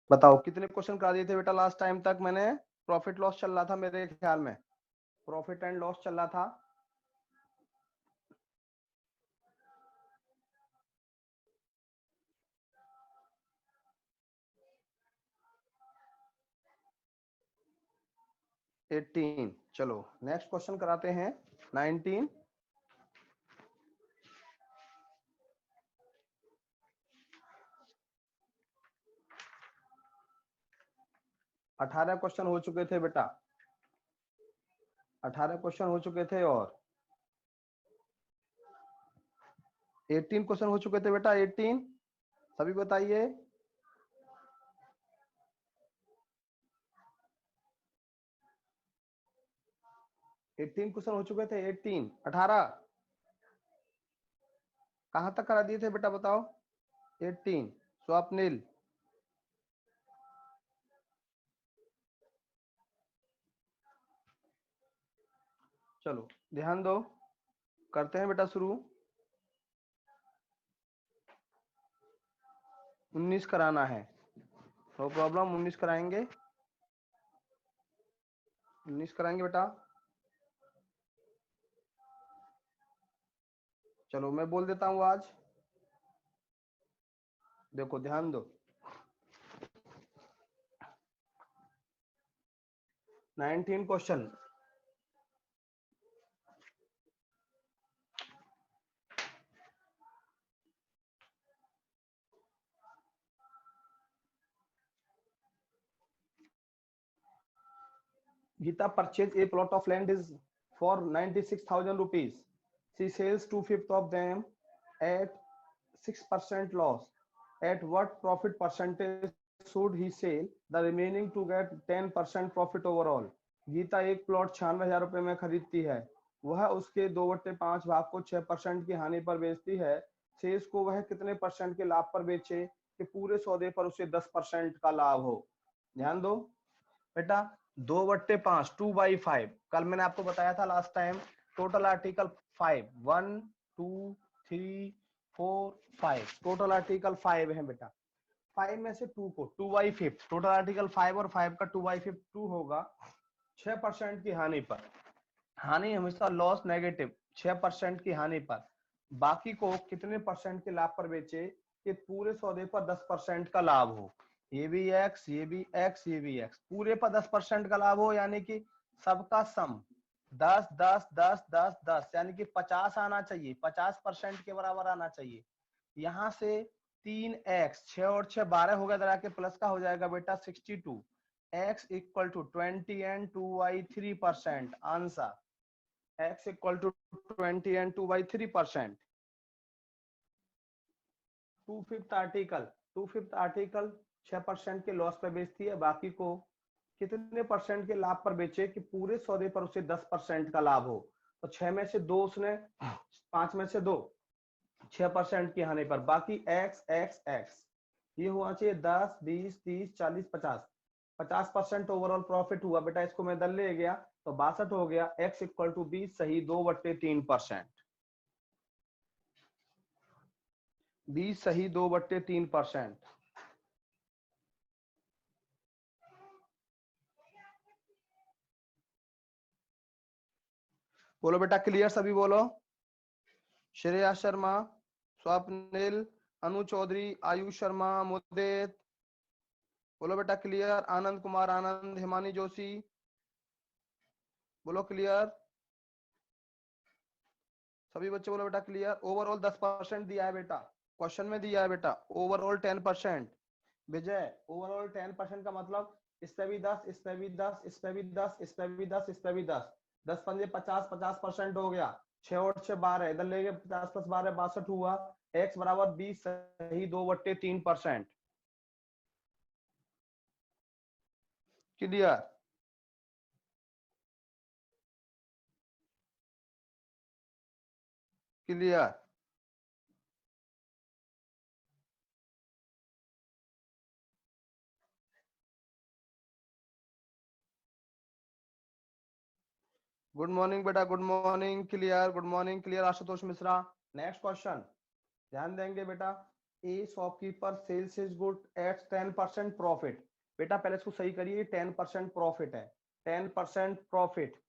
बताओ कितने क्वेश्चन करा दिए थे बेटा लास्ट टाइम तक मैंने? प्रॉफिट लॉस चल रहा था मेरे ख्याल में, प्रॉफिट एंड लॉस चल रहा था। एटीन। चलो नेक्स्ट क्वेश्चन कराते हैं 19। अठारह क्वेश्चन हो चुके थे बेटा, 18 क्वेश्चन हो चुके थे और 18 क्वेश्चन हो चुके थे बेटा, 18। सभी बताइए। 18 क्वेश्चन हो चुके थे, 18 18 कहां तक करा दिए थे बेटा बताओ? 18। स्वप्निल। चलो ध्यान दो, करते हैं बेटा शुरू। 19 कराना है, नो प्रॉब्लम, 19 कराएंगे, 19 कराएंगे बेटा। चलो मैं बोल देता हूँ आज, देखो ध्यान दो। 19 question. Geeta purchased a plot of land is for 96,000 rupees. She sells 2/5 of them at 6% loss. At what profit percentage should he sell the remaining to get 10% profit overall? Gita एक प्लॉट 96,000 रुपए में खरीदती है, वह उसके 2/5 भाग को 6% की हानि पर बेचती है। शेष को वह कितने परसेंट के लाभ पर बेचे कि पूरे सौदे पर उसे 10% का लाभ हो? ध्यान दो बेटा, 2/5 2/5, कल मैंने आपको बताया था last time. Total article 5, 1 2 3 4 5, total article 5 है बेटा। 5 में से 2 को 2/5, टोटल आर्टिकल 5 और 5 का 2/5 2 होगा 6% की हानि पर। हानि हमेशा लॉस नेगेटिव, 6% की हानि पर। बाकी को कितने परसेंट के लाभ पर बेचे कि पूरे सौदे पर 10% का लाभ हो? ये भी एक्स, ये भी एक्स, ये भी एक्स, पूरे पर 10% का लाभ हो, यानी कि सबका सम 10 10 10 10 10, यानी कि 50 आना चाहिए, 50% के बराबर आना चाहिए। यहां से 3x, 6 और 6 12 हो गया, जरा के प्लस का हो जाएगा बेटा 62। x equal to 20 and 2/3%। Answer x equal to 20 and 2/3%। 2/5 article 6% के लॉस पर बेचती है, बाकी को कितने परसेंट के लाभ पर बेचे कि पूरे सौदे पर उसे 10% का लाभ हो? तो 6 में से 2 उसने, 5 में से 2, 6% की हानि पर। बाकी x x x, ये होना चाहिए 10 20 30 40 50, 50% ओवरऑल प्रॉफिट हुआ बेटा। इसको मैं दल ले गया तो 62 हो गया। x इक्वल टू 20 सही, 2/3%। 20 सही, 2/3%। बोलो बेटा क्लियर, सभी बोलो। श्रेया शर्मा, स्वप्निल, अनु चौधरी, आयुष शर्मा, मुदित, बोलो बेटा क्लियर। आनंद कुमार आनंद, हिमानी जोशी, बोलो क्लियर। सभी बच्चे बोलो बेटा क्लियर। ओवरऑल 10% दिया है बेटा, क्वेश्चन में दिया है बेटा ओवरऑल 10%। विजय, ओवरऑल 10% का मतलब इस पे भी 10, इस पे भी 10, इस पे भी 10, इस पे भी 10, इस पे भी 10, 10 पंजे 50, 50% हो गया। 6 और 6 12, इधर ले गए 50 + 12 62 हुआ। x बराबर 20 सही, 2/3%। क्लियर? क्लियर? गुड मॉर्निंग बेटा, good morning. Clear, good morning clear. Ashutosh Mishra. Next question ध्यान देंगे बेटा। A shopkeeper sells his good at 10% profit. बेटा पहले इसको सही करिए, 10% प्रॉफिट है, 10% profit.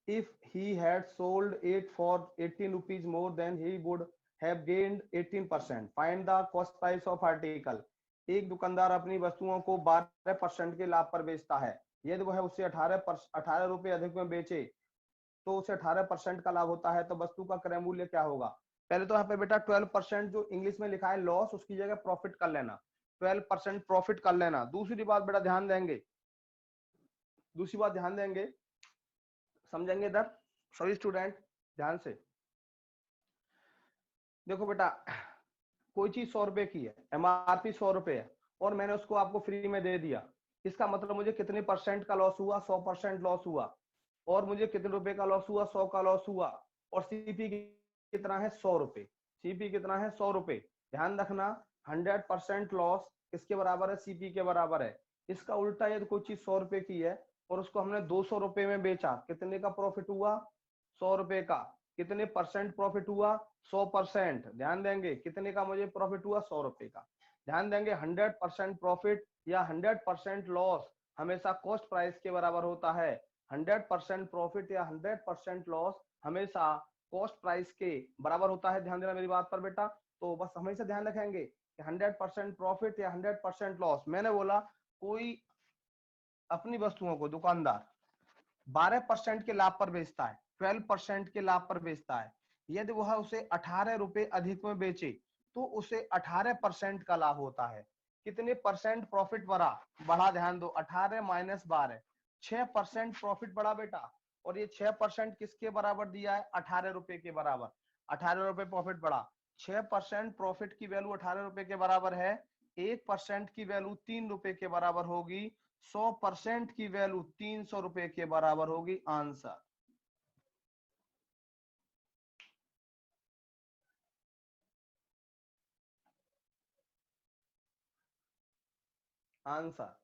If he had sold it for 18 rupees more than he would have gained 18%। Find the cost price of article. एक दुकानदार अपनी वस्तुओं को 12% के लाभ पर बेचता है। यदि वह उसे 18 रुपए अधिक में बेचे तो उसे 18% का लाभ होता है, तो वस्तु का क्रय मूल्य क्या होगा? पहले तो यहाँ पे बेटा 12% जो इंग्लिश में लिखा है लॉस, उसकी जगह प्रॉफिट कर लेना, 12% प्रॉफिट कर लेना। दूसरी बात बेटा ध्यान देंगे, दूसरी बात ध्यान देंगे, समझेंगे इधर सभी स्टूडेंट ध्यान से। देखो बेटा कोई चीज 100 रुपए की है, एमआरपी 100 रुपए है और मैंने उसको आपको फ्री में दे दिया, इसका मतलब मुझे कितने परसेंट का लॉस हुआ? 100% लॉस हुआ। और मुझे कितने रुपए का लॉस हुआ? 100 का लॉस हुआ। और सीपी कितना है? 100 रुपए। सीपी कितना है? 100 रुपए। ध्यान रखना 100% लॉस किसके बराबर है? सीपी के बराबर है। इसका उल्टा यदि कोई चीज 100 रुपए की है और उसको हमने 200 रुपए में बेचा, कितने का प्रॉफिट हुआ? 100 रुपए का। कितने परसेंट प्रॉफिट हुआ? 100%। ध्यान देंगे कितने का मुझे प्रॉफिट हुआ? 100 रुपए का। ध्यान देंगे 100% प्रॉफिट या 100% लॉस हमेशा कॉस्ट प्राइस के बराबर होता है। 100% प्रॉफिट या 100% लॉस हमेशा कॉस्ट प्राइस के बराबर होता है। ध्यान देना मेरी बात पर बेटा, तो बस हमेशा ध्यान रखेंगे कि 100% प्रॉफिट या 100% लॉस। मैंने बोला कोई अपनी वस्तुओं को दुकानदार 12% के लाभ पर बेचता है, 12% के लाभ पर बेचता है। यदि वह उसे 18 रुपए अधिक में बेचे तो उसे 18% का लाभ होता है। कितने परसेंट प्रॉफिट बढ़ा? ध्यान दो, 18 माइनस 12, 6% प्रॉफिट बढ़ा बेटा। और ये 6% किसके बराबर दिया है? 18 रुपए के बराबर। 18 रुपए प्रॉफिट बढ़ा। 6% प्रॉफिट की वैल्यू 18 रुपए के बराबर है। 1% की वैल्यू 3 रुपए के बराबर होगी। 100% की वैल्यू 300 रुपए के बराबर होगी। आंसर आंसर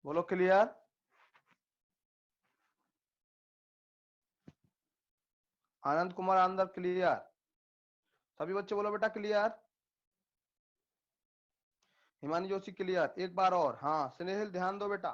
बोलो क्लियर? आनंद कुमार अंदर क्लियर? सभी बच्चे बोलो बेटा क्लियर। हिमानी जोशी क्लियर? एक बार और। हाँ स्नेहिल ध्यान दो बेटा,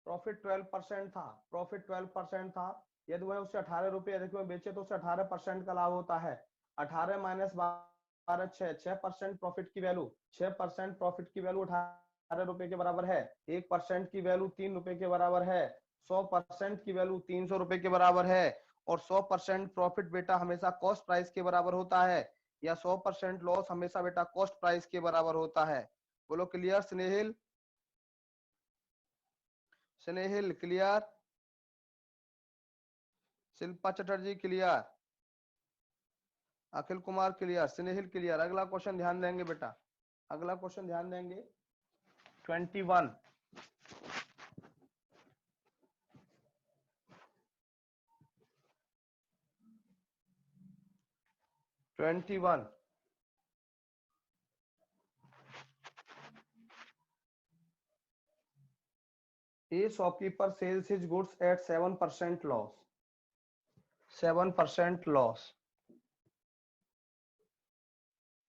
प्रॉफिट 12% था, प्रॉफिट 12% था। यदि वह उसे 18 रुपए अधिक में बेचे तो उसे 18% का लाभ होता है। 18 माइनस 12, 6% प्रॉफिट की वैल्यू, 6% प्रॉफिट की वैल्यू 18 रुपए के बराबर है। 1% की वैल्यू 3 रुपए के बराबर है। 100% की वैल्यू 300 रुपए के बराबर है। और 100% प्रॉफिट बेटा हमेशा कॉस्ट प्राइस के बराबर होता है, या 100% लॉस हमेशा बेटा कॉस्ट प्राइस के बराबर होता है। बोलो क्लियर स्नेहिल? स्नेहिल clear? Shilpa Chatterjee clear? Akhil Kumar clear? स्नेहिल क्लियर? अगला क्वेश्चन ध्यान देंगे बेटा, अगला क्वेश्चन ध्यान देंगे। 21 21 A shopkeeper sells his goods at 7% loss. 7% loss.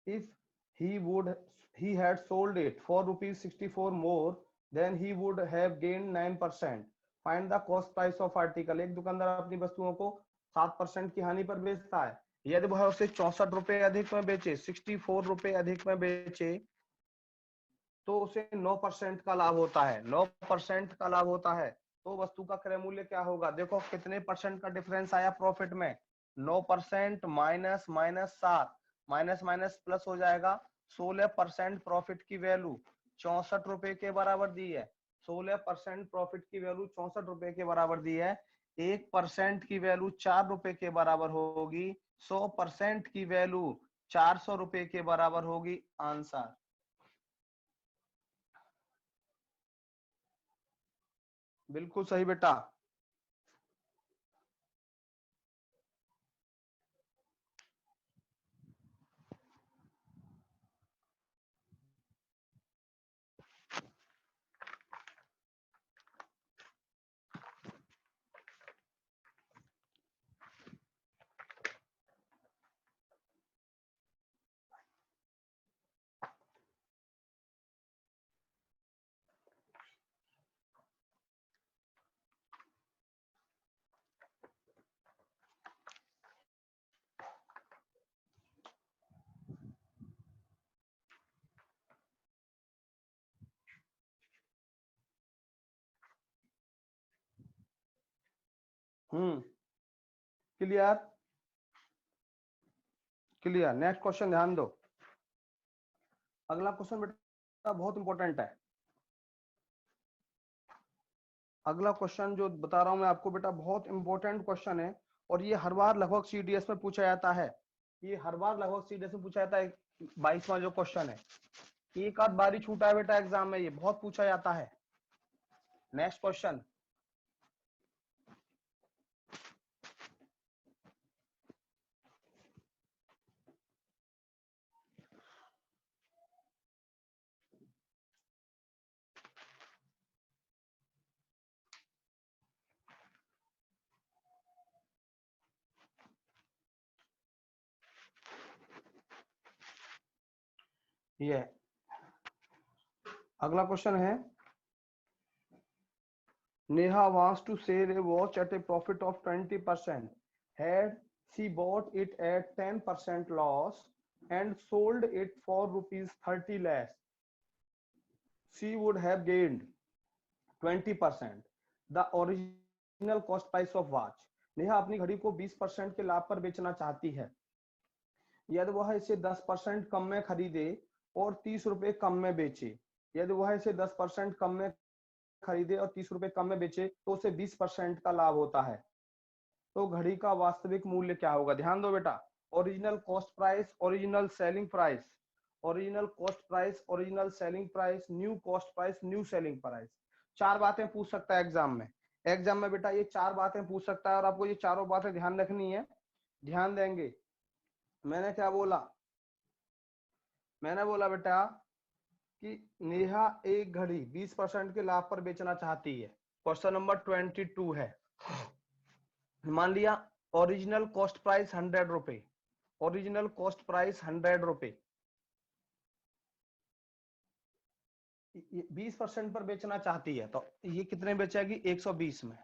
If he would he had sold it for rupees 64 more, then he would have gained 9%. Find the cost price of article. एक दुकानदार अपनी वस्तुओं को 7% की हानि पर बेचता है। यदि वह उसे 64 रुपए अधिक में बेचे, 64 रुपए अधिक में बेचे, तो उसे 9% का लाभ होता है। 9% का लाभ होता है, तो वस्तु का क्रय मूल्य क्या होगा? देखो कितने परसेंट का डिफरेंस आया प्रॉफिट में? 9% minus minus 7, minus minus plus हो जाएगा। 16% प्रॉफिट की वैल्यू 64 रुपए के बराबर दी है। 16% प्रॉफिट की वैल्यू 64 रुपए के बराबर दी है। 1% की वैल्यू 4 रुपए के बराबर होगी। 100% की वैल्यू 400 रुपए के बराबर होगी। आंसर बिल्कुल सही बेटा। Clear clear. नेक्स्ट क्वेश्चन ध्यान दो। अगला क्वेश्चन बेटा बहुत इंपॉर्टेंट है। अगला क्वेश्चन जो बता रहा हूं मैं आपको बेटा बहुत इंपॉर्टेंट क्वेश्चन है, और ये हर बार लगभग सीडीएस में पूछा जाता है। ये हर बार लगभग सीडीएस में पूछा जाता है। 22वां जो क्वेश्चन है, एक आध बारी छूटा है बेटा एग्जाम में, ये बहुत पूछा जाता है। नेक्स्ट क्वेश्चन, ये अगला क्वेश्चन है, Neha wants to sell a watch at a profit of 20%. Had she bought it at 10% loss and sold it for rupees 30 lakhs, she would have gained 20%. The original cost price of watch. Neha अपनी घड़ी को 20% के लाभ पर बेचना चाहती है। यदि वह इसे 10% कम में खरीदे और 30 रुपए कम में बेचे, यदि वह इसे 10% कम में खरीदे और 30 रुपए कम में बेचे तो उसे 20% का लाभ होता है। तो घड़ी का वास्तविक मूल्य क्या होगा? ध्यान दो बेटा। Original cost price, original selling price, original cost price, original selling price, new cost price, new selling price. चार बातें पूछ सकता है एग्जाम में। एग्जाम में बेटा ये चार बातें पूछ सकता है और आपको ये चारों बातें ध्यान रखनी है। ध्यान देंगे। मैंने क्या बोला? मैंने बोला बेटा कि नेहा एक घड़ी 20% के लाभ पर बेचना चाहती है। क्वेश्चन नंबर 22 है। मान लिया ओरिजिनल कॉस्ट प्राइस 100 रुपए, ओरिजिनल कॉस्ट प्राइस 100 रुपए, 20% पर बेचना चाहती है तो ये कितने बेचेगी? 120 में।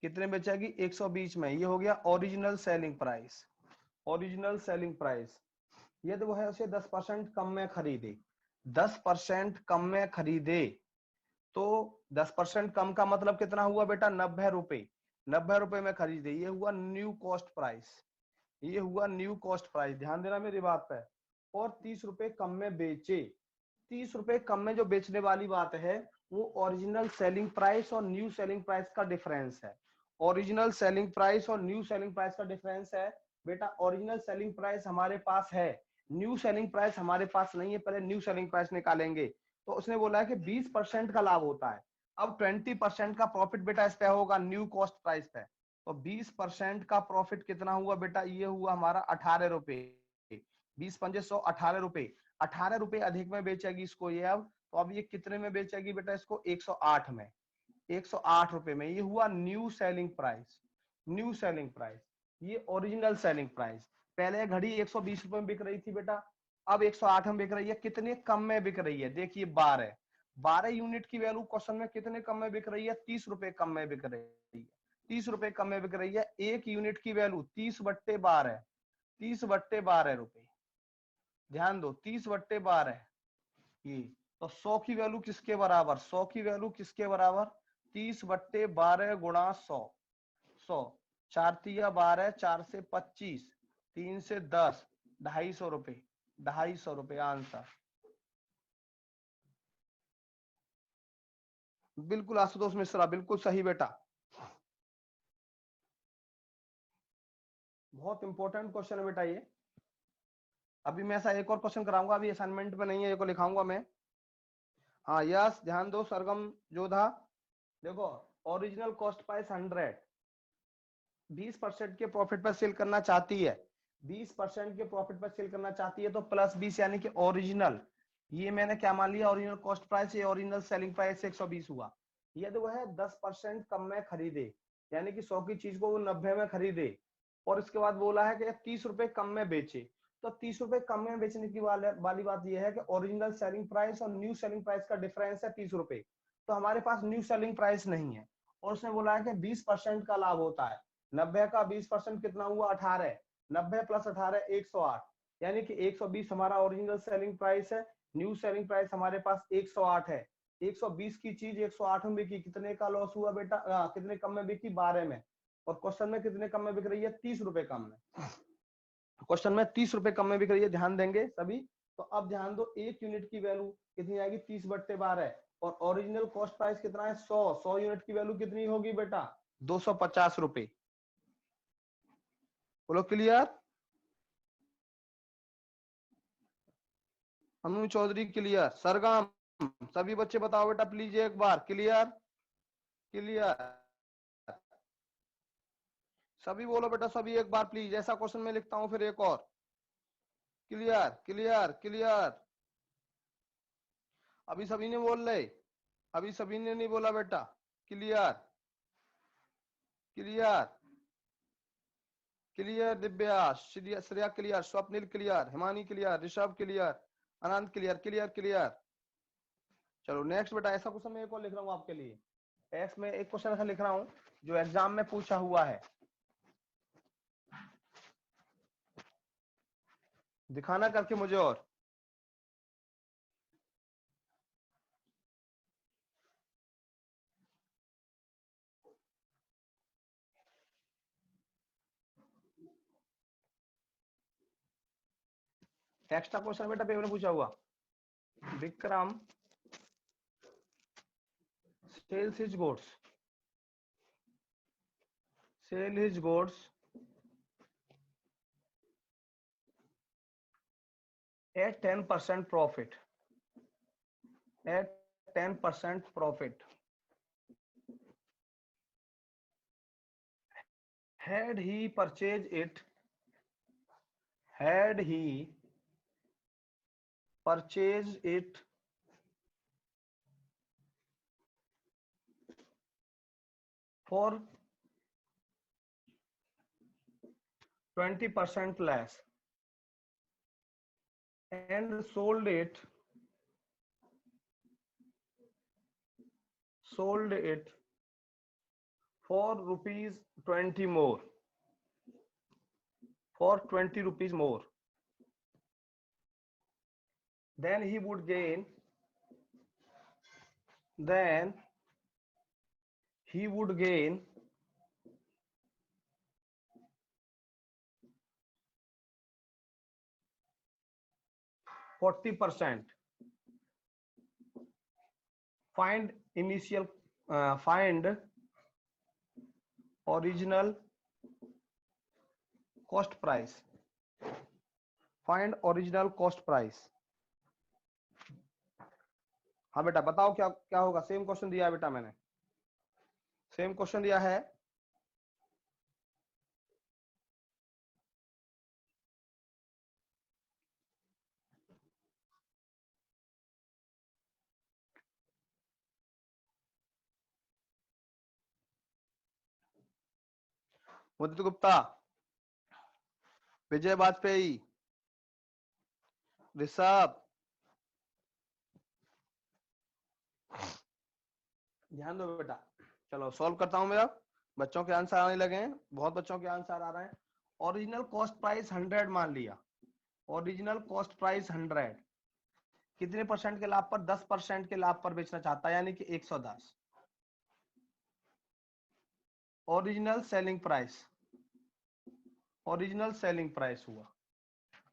कितने बेचेगी? 120 में। ये हो गया original selling price. Original selling price. यदि वह उसे 10% कम में खरीदे, 10% कम में खरीदे तो 10% कम का मतलब कितना हुआ बेटा? 90 रुपए। 90 रुपए में खरीदे, ये हुआ न्यू कॉस्ट प्राइस। ये हुआ न्यू कॉस्ट प्राइस। ध्यान देना मेरी बात पे। और 30 रुपए कम में बेचे। 30 रुपए कम में जो बेचने वाली बात है वो ओरिजिनल सेलिंग प्राइस और न्यू सेलिंग प्राइस का डिफरेंस है। ओरिजिनल सेलिंग प्राइस और न्यू सेलिंग प्राइस का डिफरेंस है बेटा। ओरिजिनल सेलिंग प्राइस हमारे पास है, न्यू सेलिंग प्राइस हमारे पास नहीं है। पहले न्यू सेलिंग प्राइस निकालेंगे। तो उसने बोला है कि 20% का लाभ होता है। अब 20% का प्रॉफिट बेटा इस पे होगा न्यू कॉस्ट प्राइस पे। तो 20% का प्रॉफिट कितना हुआ बेटा? ये हुआ हमारा 18 रुपए। 20 पंजे 100, 18 रुपए। 18 रुपए अधिक में बेचेगी इसको ये। अब तो अब ये कितने में बेचेगी बेटा इसको? 108 में। 108 रुपए में। ये हुआ new selling price. New selling price. ये ओरिजिनल सेलिंग प्राइस। पहले घड़ी 120 रुपए में बिक रही थी बेटा, अब 108 में बिक रही है। कितने कम में बिक रही है? देखिए 12 यूनिट की वैल्यू क्वेश्चन में कितने कम में बिक रही है? 30 रुपए कम में बिक रही है। 30 रुपए कम में बिक रही है। एक यूनिट की वैल्यू 30/12, 30/12 रुपए। ध्यान दो, 30/12। ये तो 100 की वैल्यू किसके बराबर? 100 की वैल्यू किसके बराबर? 30/12 गुणा 100। 100 4 तिया 12, 4 से 25, 3 से 10, 250 रुपए। 250 रुपए आंसर। बिल्कुल आशुतोष मिश्रा, बिल्कुल सही बेटा। बहुत इंपॉर्टेंट क्वेश्चन है बेटा ये। अभी मैं ऐसा एक और क्वेश्चन कराऊंगा, अभी असाइनमेंट में नहीं है, ये को लिखाऊंगा मैं। हाँ यस, ध्यान दो सरगम जोधा। देखो ओरिजिनल कॉस्ट प्राइस 100, 20% के प्रॉफिट पर सेल करना चाहती है। 20% के प्रॉफिट पर सेल करना चाहती है तो +20 यानी कि ओरिजिनल। ये मैंने क्या मान लिया? Original cost price. ये ओरिजिनल सेलिंग प्राइस 120 हुआ। यदि वह 10% कम में खरीदे, यानी कि 100 की चीज को वो 90 में खरीदे, और इसके बाद बोला है कि 30 रुपए कम में बेचे, तो 30 रुपए कम में बेचने की वाली बात यह है कि ओरिजिनल सेलिंग प्राइस और न्यू सेलिंग प्राइस का डिफरेंस है 30 रुपए। तो हमारे पास न्यू सेलिंग प्राइस नहीं है, और उसने बोला है कि 20% का लाभ होता है। 90 का 20% कितना हुआ? 18। 90 + 18 108, यानी कि 120 हमारा ओरिजिनल सेलिंग प्राइस है। न्यू सेलिंग प्राइस हमारे पास 108 है। 120 की चीज 108 में बिकी, कितने का लॉस हुआ बेटा? कितने कम में बिकी? 12 में। और क्वेश्चन में कितने कम में बिक रही है? 30 रुपए कम में। क्वेश्चन में 30 रुपए कम में बिक रही है, ध्यान देंगे सभी। तो अब ध्यान दो, एक यूनिट की वैल्यू कितनी आएगी? 30/12 और ओरिजिनल कॉस्ट प्राइस कितना है? 100 यूनिट की वैल्यू कितनी होगी बेटा? 250 रुपए। बोलो क्लियर? अनु चौधरी क्लियर? सरगम सभी बच्चे बताओ बेटा प्लीज एक बार, क्लियर? क्लियर सभी बोलो बेटा, सभी एक बार प्लीज। ऐसा क्वेश्चन मैं लिखता हूं फिर एक और। Clear clear clear? अभी सभी ने बोल रहे, अभी सभी ने नहीं बोला बेटा। Clear clear clear? Divya, Shreya clear, Swapnil clear, Himani clear, Rishabh clear, Anand clear? Clear clear? चलो नेक्स्ट बेटा, ऐसा क्वेश्चन मैं एक और लिख रहा हूँ आपके लिए। एक्स में एक क्वेश्चन ऐसा लिख रहा हूँ जो एग्जाम में पूछा हुआ है। दिखाना करके मुझे। और एक्स्ट्रा क्वेश्चन बेटा पेपर में पूछा हुआ। Vikram sales his goods, sell his goods at 10% profit, at 10% profit. Had he purchased it, had he purchased it for 20% less and sold it for rupees 20 more, for 20 rupees more, then he would gain 40%. Find original cost price. Find original cost price. हाँ बेटा बताओ क्या क्या होगा? Same question दिया है बेटा, मैंने सेम क्वेश्चन दिया है। मुदित गुप्ता, विजय वाजपेयी, ऋषभ, ध्यान दो बेटा। चलो सॉल्व करता हूं मैं अब। बच्चों के आंसर आने लगे हैं, बहुत बच्चों के आंसर आ रहे हैं। ओरिजिनल कॉस्ट प्राइस 100 मान लिया। ओरिजिनल कॉस्ट प्राइस 100 कितने परसेंट के लाभ पर? 10% के लाभ पर बेचना चाहता है, यानी कि 110। Original selling price, original selling price हुआ।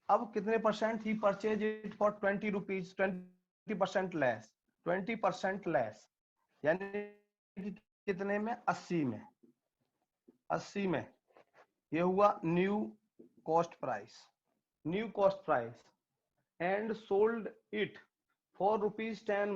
अब कितने percent? He purchase it for 20 rupees, 20% less, 20% less, यानी कि कितने में? 80 में, 80 में। ये हुआ new cost price, new cost price. And sold it for rupees 10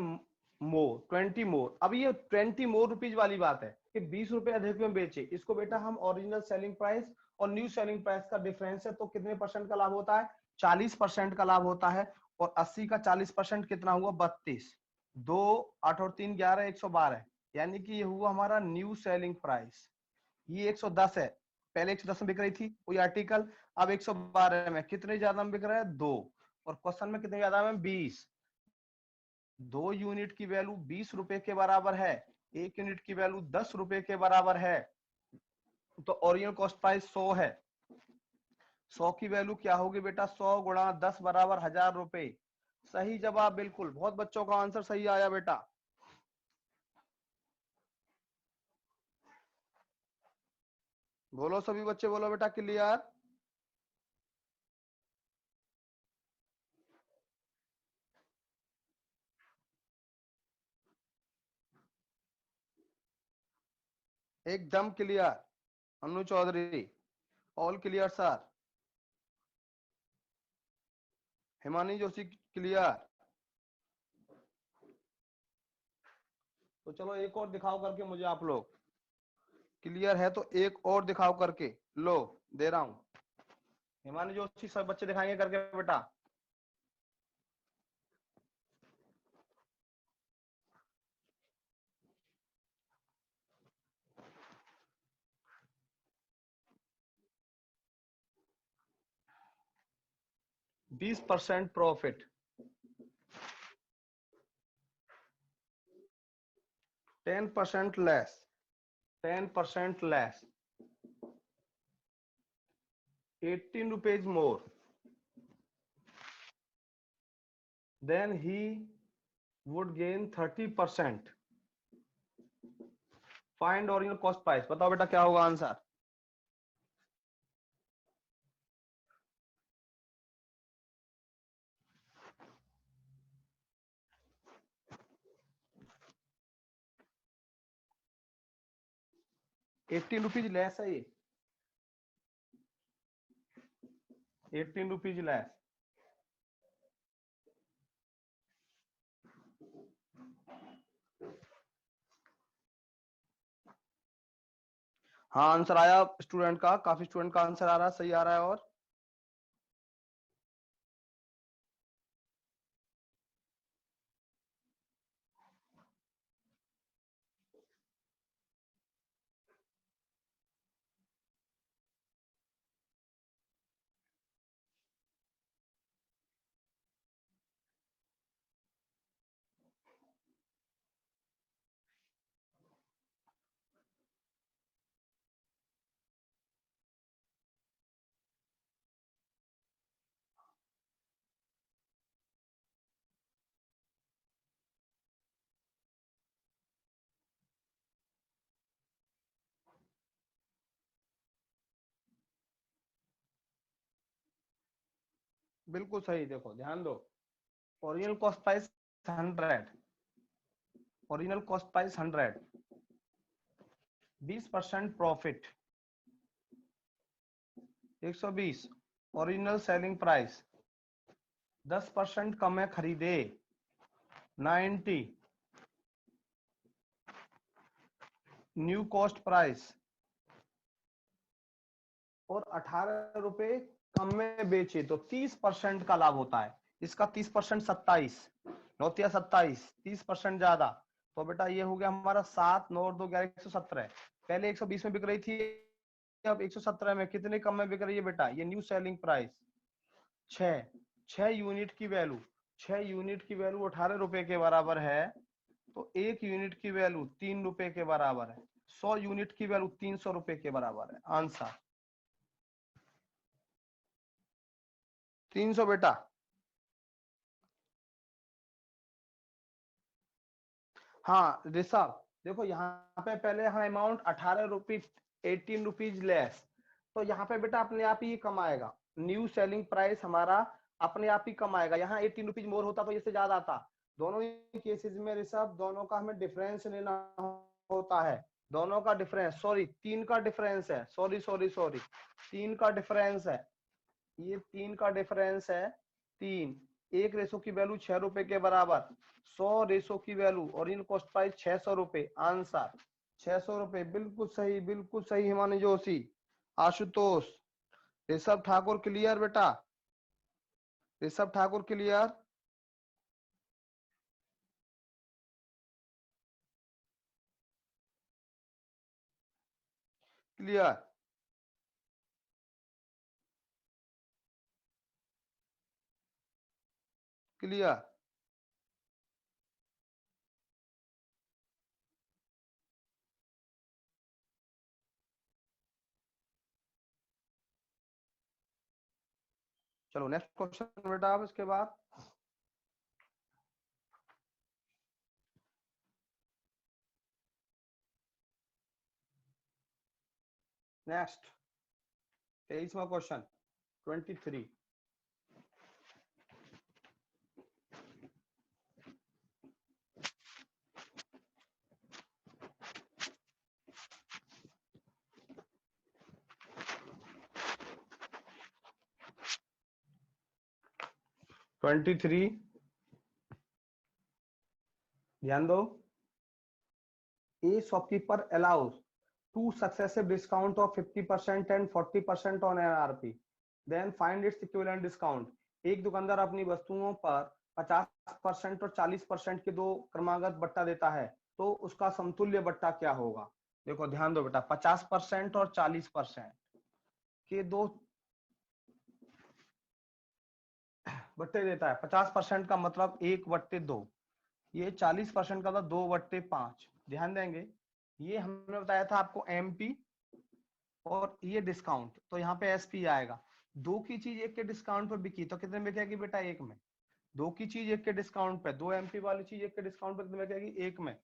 मोर, 20 मोर। अब ये 20 मोर रुपीज वाली बात है कि 20 रुपए अधिक में बेचे। इसको बेटा हम ओरिजिनल सेलिंग प्राइस और न्यू सेलिंग प्राइस का डिफरेंस है, तो कितने परसेंट का लाभ होता है? 40% का लाभ होता है। और 80 का 40% कितना हुआ? 32। 2 8 और 3 11, 112, यानी कि ये हुआ हमारा न्यू सेलिंग प्राइस। ये 110 है, पहले 110 में बिक रही थी कोई आर्टिकल, अब 112 में। कितने ज्यादा में बिक रहा है? 2। और क्वेश्चन में कितने ज्यादा में? 20। 2 यूनिट की वैल्यू 20 रुपए के बराबर है, 1 यूनिट की वैल्यू 10 रुपए के बराबर है। तो ओरिजिनल कॉस्ट प्राइस 100 है। 100 की वैल्यू क्या होगी बेटा? 100 गुणा 10 बराबर 1000 रुपए। सही जवाब बिल्कुल, बहुत बच्चों का आंसर सही आया बेटा। बोलो सभी बच्चे, बोलो बेटा क्लियर। एकदम clear. Anu Chaudhary, all clear sir. Himani Joshi clear. तो चलो एक और दिखाओ करके मुझे आप लोग। क्लियर है तो एक और दिखाओ करके। लो दे रहा हूं। हिमानी जोशी सब बच्चे दिखाएंगे करके बेटा। बीस % profit, 10% less, 10% less, 18 rupees more, then he would gain 30%. Find original cost price. बताओ बेटा क्या होगा आंसर। ₹18 लेस है ये, 18 रुपीज लेस। हाँ आंसर आया स्टूडेंट का, काफी स्टूडेंट का आंसर आ रहा है, सही आ रहा है। और बिल्कुल सही, देखो ध्यान दो। Original cost price 100, original cost price 100, 20% profit 120, original selling price 10% कम है खरीदे 90, न्यू कॉस्ट प्राइस और 18 रुपए कम में बेचे तो 30% का लाभ होता है। इसका 30% 27, 9 30% ज्यादा। तो बेटा ये हो गया हमारा 7, 9 और 2 11, 117। पहले 120 में बिक रही थी, अब 117 में। कितने कम में बिक रही है बेटा? ये न्यू सेलिंग प्राइस 6, 6 यूनिट की वैल्यू, 6 यूनिट की वैल्यू 18 रुपए के बराबर है, तो 1 यूनिट की वैल्यू 3 रुपए के बराबर है। 100 यूनिट की वैल्यू 300 रुपए के बराबर है। आंसर 300 बेटा। हाँ ऋषभ, देखो यहाँ पे पहले हम अमाउंट 18 रुपीज, 18 रुपीज लेस, तो यहाँ पे बेटा अपने आप ही कमाएगा। न्यू सेलिंग प्राइस हमारा अपने आप ही कमाएगा। यहाँ 18 रुपीज मोर होता तो इससे ज्यादा आता। दोनों ही केसेस में ऋषभ, दोनों का हमें डिफरेंस लेना होता है। दोनों का डिफरेंस, सॉरी 3 का डिफरेंस है, सॉरी सॉरी सॉरी 3 का डिफरेंस है, ये 3 का डिफरेंस है। 3, 1 रेशो की वैल्यू 6 रुपए के बराबर, 100 रेशो की वैल्यू और इन कॉस्ट प्राइस 600 रुपए। आंसर 600 रुपए, बिल्कुल सही, बिल्कुल सही। हिमानी जोशी, आशुतोष, ऋषभ ठाकुर क्लियर बेटा? Rishabh Thakur clear? Clear? Clear? चलो नेक्स्ट क्वेश्चन बेटा। अब इसके बाद नेक्स्ट 23वां क्वेश्चन 23। ध्यान दो। A shopkeeper allows two successive discount of 50% and 40% on MRP. Then find its equivalent discount. एक दुकानदार अपनी वस्तुओं पर 50% और 40% के दो क्रमागत बट्टा देता है, तो उसका समतुल्य बट्टा क्या होगा? देखो ध्यान दो बेटा, 50% और 40% के दो बट्टे देता है। 50% का मतलब 1/2, ये 40% का था 2/5। ध्यान देंगे, ये हमने बताया था आपको एमपी और ये डिस्काउंट, तो यहाँ पे एसपी आएगा। दो की चीज एक के डिस्काउंट पर बिकी तो कितने में बिकेगी बेटा? एक में। दो की चीज एक के डिस्काउंट पे, दो एमपी वाली चीज एक के डिस्काउंट पे कितने में बिकेगी? एक में।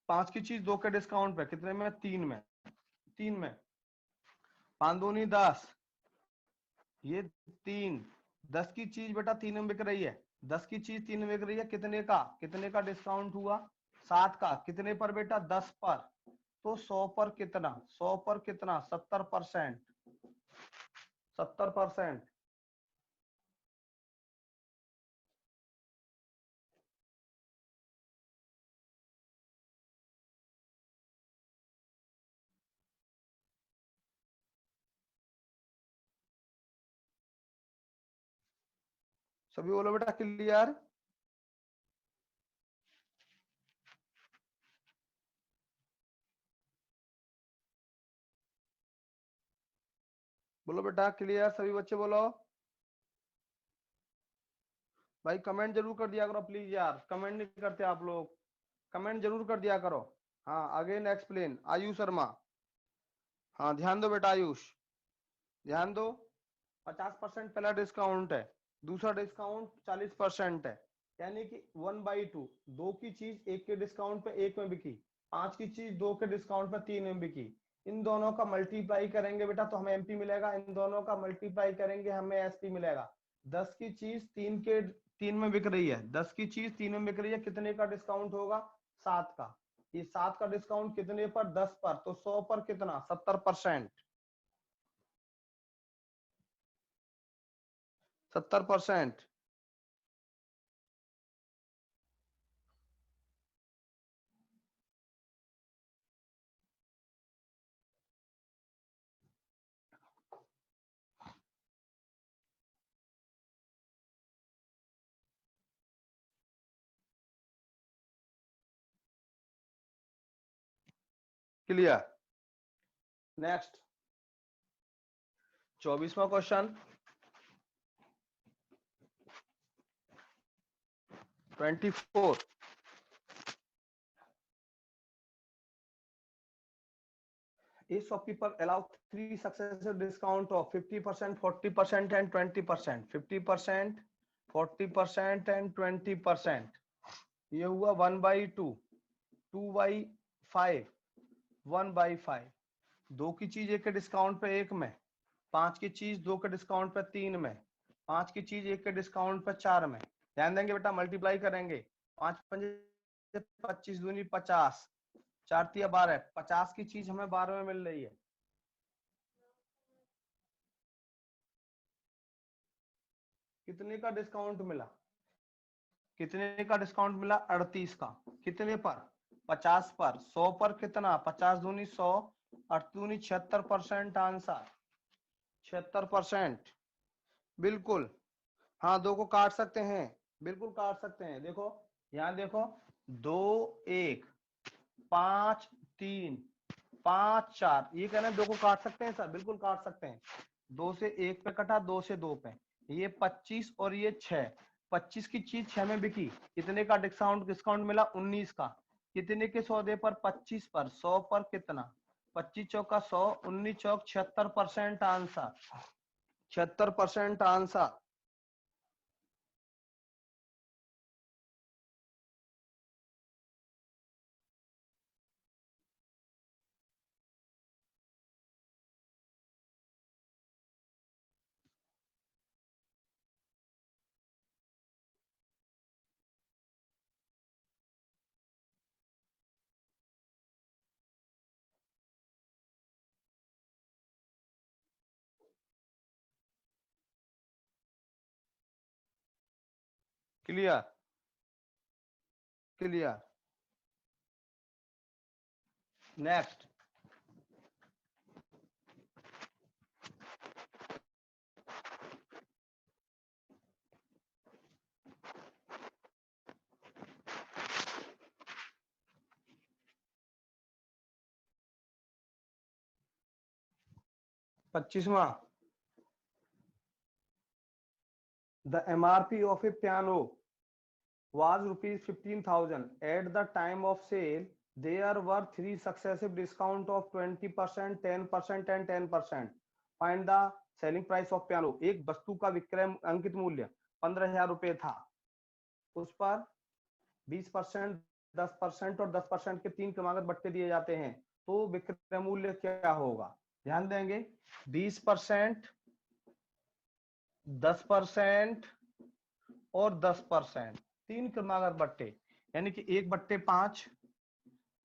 5 की चीज 2 के डिस्काउंट पे कितने में? 3 में। 3 में। 5 दूनी 10, ये 3। 10 की चीज बेटा 3 में बिक रही है, 10 की चीज 3 में बिक रही है, कितने का? कितने का डिस्काउंट हुआ? 7 का। कितने पर बेटा? 10 पर। तो 100 पर कितना? 100 पर कितना? 70%। 70%। सभी बोलो बेटा क्लियर। बोलो बेटा क्लियर, सभी बच्चे बोलो। भाई कमेंट जरूर कर दिया करो प्लीज यार, कमेंट नहीं करते आप लोग, कमेंट जरूर कर दिया करो। हाँ अगेन एक्सप्लेन, आयुष शर्मा। हाँ ध्यान दो बेटा आयुष, ध्यान दो। 50% पहला डिस्काउंट है, दूसरा डिस्काउंट 40% है, यानी कि 1/2। दो की चीज एक के डिस्काउंट पे एक में बिकी, 5 की चीज 2 के डिस्काउंट पे 3 में बिकी। इन दोनों का मल्टीप्लाई करेंगे बेटा तो हमें एमपी मिलेगा, इन दोनों का मल्टीप्लाई करेंगे हमें एसपी मिलेगा। 10 की चीज 3 में बिक रही है, 10 की चीज 3 में बिक रही है, कितने का डिस्काउंट होगा? 7 का। ये 7 का डिस्काउंट कितने पर? 10 पर, तो 100 पर कितना? 70%। 70%। क्लियर। नेक्स्ट 24वां question 24। A shopkeeper allow three successive discount of 50%, 40% and 20%। 50%, 40% and 20%। ये हुआ 1/2, 2/5, 1/5। दो की चीज एक के डिस्काउंट पे एक में, 5 की चीज 2 के डिस्काउंट पे 3 में, 5 की चीज एक के डिस्काउंट पे 4 में। ध्यान देंगे बेटा, मल्टीप्लाई करेंगे। 5 पंजे 25 दूनी 50, 4 तिया 12, 50 की चीज हमें 12 में मिल रही है। कितने का डिस्काउंट मिला? कितने का डिस्काउंट मिला? 38 का। कितने पर? 50 पर। 100 पर कितना? 50 दूनी 100, 8 दूनी 76% आंसर। 76%। बिल्कुल। हाँ दो को काट सकते हैं, बिल्कुल काट सकते हैं। देखो यहाँ देखो, 2 1, 5 3, 5 4, ये कहना है दो को काट सकते हैं सर, बिल्कुल काट सकते हैं। 2 से 1 पे कटा, 2 से 2 पे, ये 25 और ये 6। 25 की चीज 6 में बिकी, कितने का डिस्काउंट डिस्काउंट मिला? 19 का। कितने के सौदे पर? 25 पर। 100 पर कितना? 25 चौका 100, 19 चौक 76% answer. 76% answer. Clear clear. Next, पच्चीसवां, the MRP of a piano was rupees 15,000 at the time of sale. There were 3 successive discount of 20%, 10% and 10%. Find the selling price of piano. एक वस्तु का विक्रय अंकित मूल्य 15,000 रुपए था, उस पर 20%, 10% और 10% के 3 क्रमागत बट्टे दिए जाते हैं, तो विक्रय मूल्य क्या होगा? ध्यान देंगे, 20%, 10% और 10%, 3 क्रमागत बट्टे, यानी कि 1/5,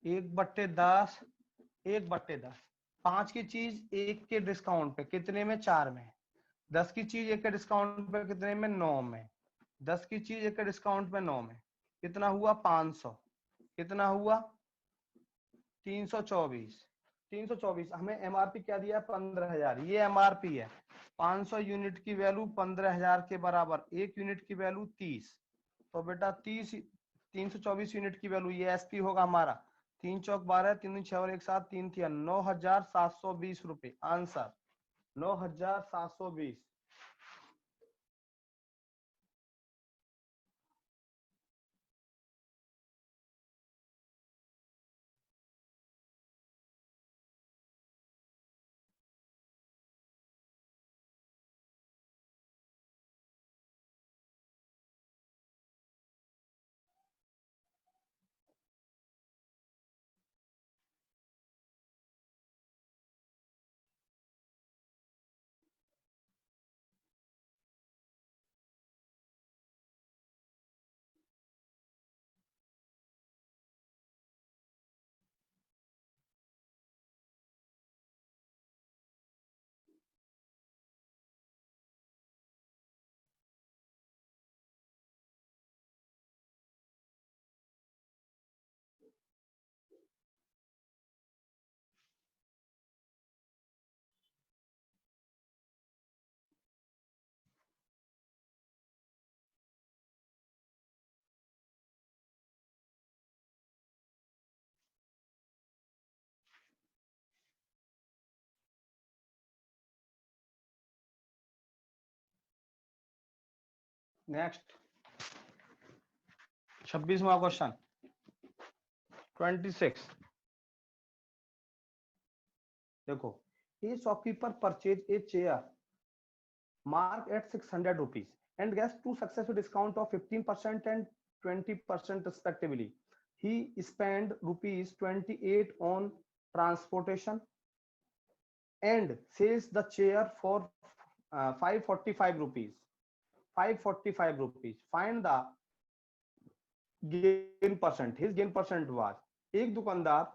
1/10, 1/10। 5 की चीज 1 के डिस्काउंट पे कितने में? 4 में। 10 की चीज 1 के डिस्काउंट पे कितने में? 9 में। 10 की चीज 1 के डिस्काउंट पे 9 में, कितना हुआ? 500। कितना हुआ? 324। 324। हमें MRP क्या दिया? 15,000। ये MRP है। 500 यूनिट की वैल्यू 15,000 के बराबर, 1 यूनिट की वैल्यू 30। तो बेटा 324 यूनिट की वैल्यू, ये SP होगा हमारा। 3 चौक 12, 3 दूनी 6 और 1 7, 3 थिया 9,720 रुपए। आंसर 9,720। नेक्स्ट 26वां क्वेश्चन 26। देखो, a shopkeeper purchase a chair marked at 600 rupees and gets 2 successive discount of 15% and 20% respectively. He spent rupees 28 on transportation and sells the chair for 545 rupees. 545 rupees. Find the gain percent. His gain percent was, एक दुकानदार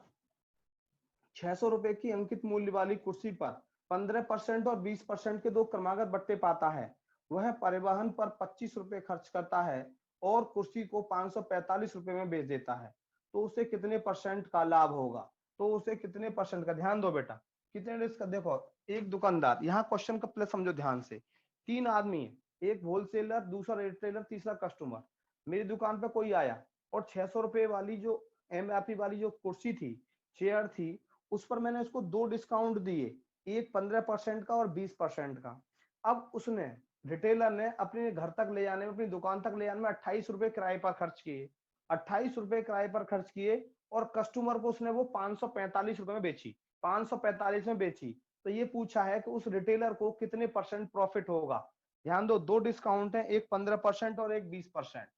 600 रुपए की अंकित मूल्य वाली कुर्सी पर 15% और 20% के 2 क्रमागत बट्टे पाता है। वह परिवहन पर 25 रुपए खर्च करता है और कुर्सी को 545 रुपए में बेच देता है, तो उसे कितने % का लाभ होगा? तो उसे कितने % का, ध्यान दो बेटा, कितने रिस्क का। देखो, एक दुकानदार, यहाँ क्वेश्चन का प्लस समझो ध्यान से, 3 आदमी है, एक होलसेलर, दूसरा रिटेलर, तीसरा कस्टमर। मेरी दुकान पे कोई आया और 600 रुपए वाली जो MRP वाली जो कुर्सी थी, चेयर थी, उस पर मैंने इसको 2 डिस्काउंट दिए, एक 15% का और 20% का। अब उसने, रिटेलर ने अपने घर तक ले जाने में, अपनी दुकान तक ले जाने में 28 रुपए किराए पर खर्च किए, 28 रुपए किराए पर खर्च किए, और कस्टमर को उसने वो 545 रुपए में बेची, 545 में बेची। तो ये पूछा है कि उस रिटेलर को कितने % प्रॉफिट होगा। ध्यान दो, 2 डिस्काउंट है, एक 15% और एक 20%।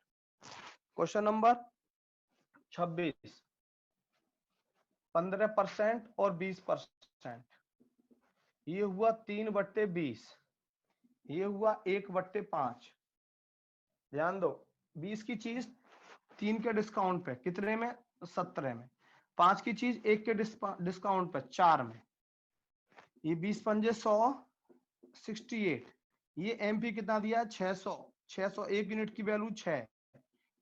क्वेश्चन नंबर 26, 15% और 20%, ये हुआ 3/20, ये हुआ 1/5। ध्यान दो, 20 की चीज 3 के डिस्काउंट पे कितने में? 17 में। 5 की चीज 1 के डिस्काउंट पे 4 में। ये 20 पंजे 100, 68। ये MP कितना दिया? 600। 600, 1 यूनिट की वैल्यू 6,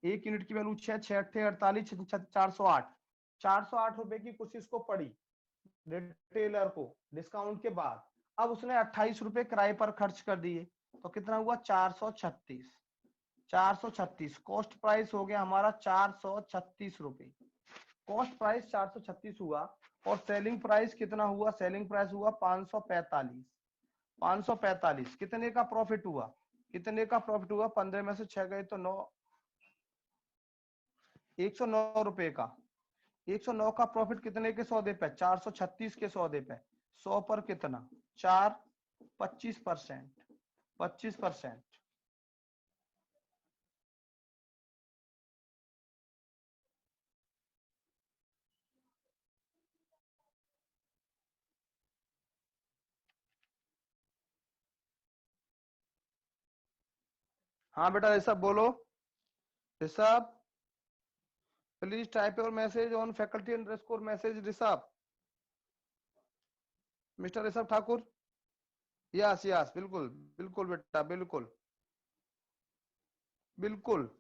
एक यूनिट की वैल्यू 6, 6 अट्ठे 48, 408, 408 रुपए की कुछ इसको पड़ी रिटेलर को डिस्काउंट के बाद। अब उसने 28 रुपए किराए पर खर्च कर दिए, तो कितना हुआ 436। 436 कॉस्ट प्राइस हो गया हमारा 436 रुपए। कॉस्ट प्राइस 436 हुआ और सेलिंग प्राइस कितना हुआ? सेलिंग प्राइस हुआ 545। 545 कितने का प्रॉफिट हुआ? कितने का प्रॉफिट हुआ? 15 में से 6 गए तो 9, 109 रुपए का। 109 का प्रॉफिट कितने के सौदे पे? 436 के सौदे पे। 100 पर कितना? 4, 25%। 25%। हाँ बेटा ऋषभ बोलो। Rishabh please type your message on faculty underscore message Rishabh. Mister Rishabh Thakur. Yes yes बिल्कुल बिल्कुल बेटा बिल्कुल बिल्कुल।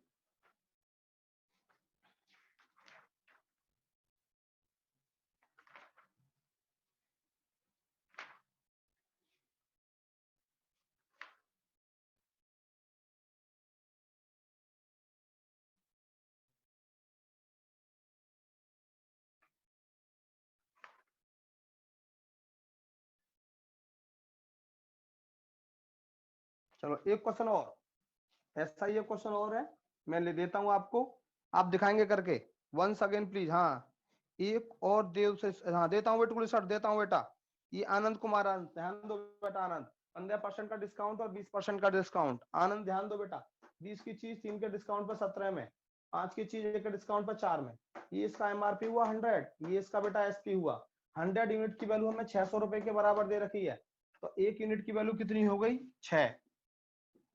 चलो एक क्वेश्चन और, ऐसा ही एक क्वेश्चन और है, मैं ले देता हूं आपको, आप दिखाएंगे करके। Once again please. हाँ एक और देव से, हाँ देता हूँ बेटा सर, देता हूँ बेटा। ये आनंद कुमार, आनंद ध्यान दो बेटा। आनंद 15% का डिस्काउंट और 20% का डिस्काउंट। आनंद ध्यान दो बेटा। 20 की चीज 3 के डिस्काउंट पर 17 में, 5 की चीज 1 के डिस्काउंट पर 4 में। ये इसका एमआरपी हुआ 100, ये इसका बेटा एसपी हुआ 100। यूनिट की वैल्यू हमें 600 रुपए के बराबर दे रखी है, तो एक यूनिट की वैल्यू कितनी हो गई? 6।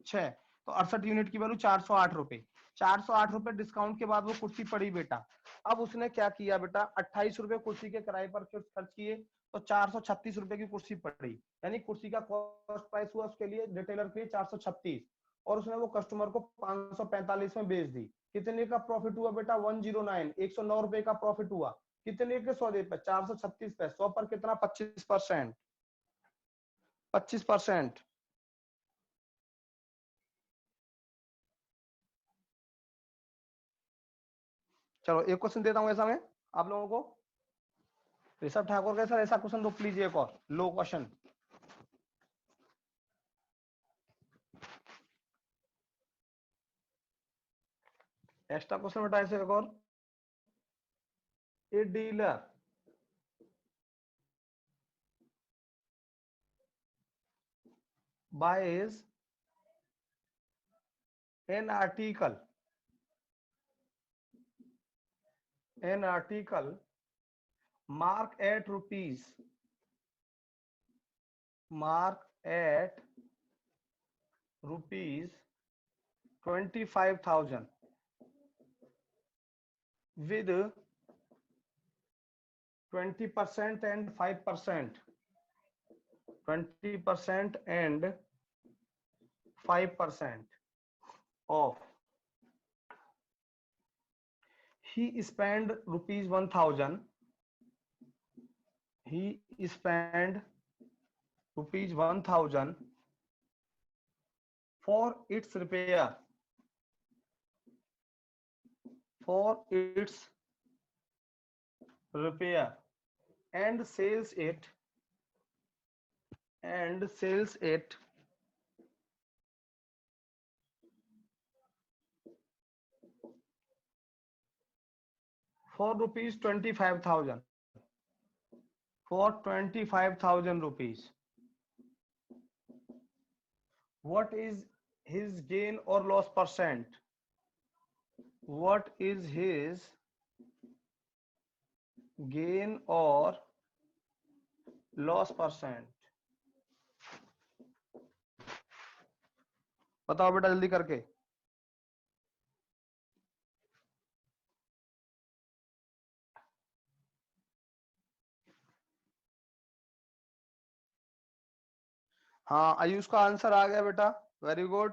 6 तो 68 यूनिट की वैल्यू 408 रुपए। 408 रुपए डिस्काउंट के बाद वो कुर्सी पड़ी बेटा। अब उसने क्या किया बेटा? 28 रुपए कुर्सी के किराए पर खर्च किए, तो 436 रुपए की कुर्सी पड़ी। यानी कुर्सी का कॉस्ट प्राइस हुआ उसके लिए, रिटेलर के लिए 436, और उसने वो कस्टमर को 545 में बेच दी। कितने का प्रॉफिट हुआ बेटा? 109, 109 रुपए का प्रॉफिट हुआ। कितने के सौदे पे? 436 पे। 100 पर कितना? 25%। 25%। चलो एक क्वेश्चन देता हूं ऐसा मैं आप लोगों को। ऋषभ ठाकुर के सर ऐसा क्वेश्चन दो प्लीज, एक और लो क्वेश्चन। एक्स्ट्रा क्वेश्चन बेटा ऐसे एक और। A dealer buys an article, an article mark at rupees, mark at rupees 25,000 with 20% and 5%, 20% and 5% off. He spent rupees 1,000. He spent rupees 1,000 for its repair, for its repair, and sells it, and sells it for rupees 25,000, for 25,000 rupees. What is his gain or loss percent? What is his gain or loss percent? बताओ बेटा जल्दी करके। हाँ आयुष का answer आ गया बेटा, very good.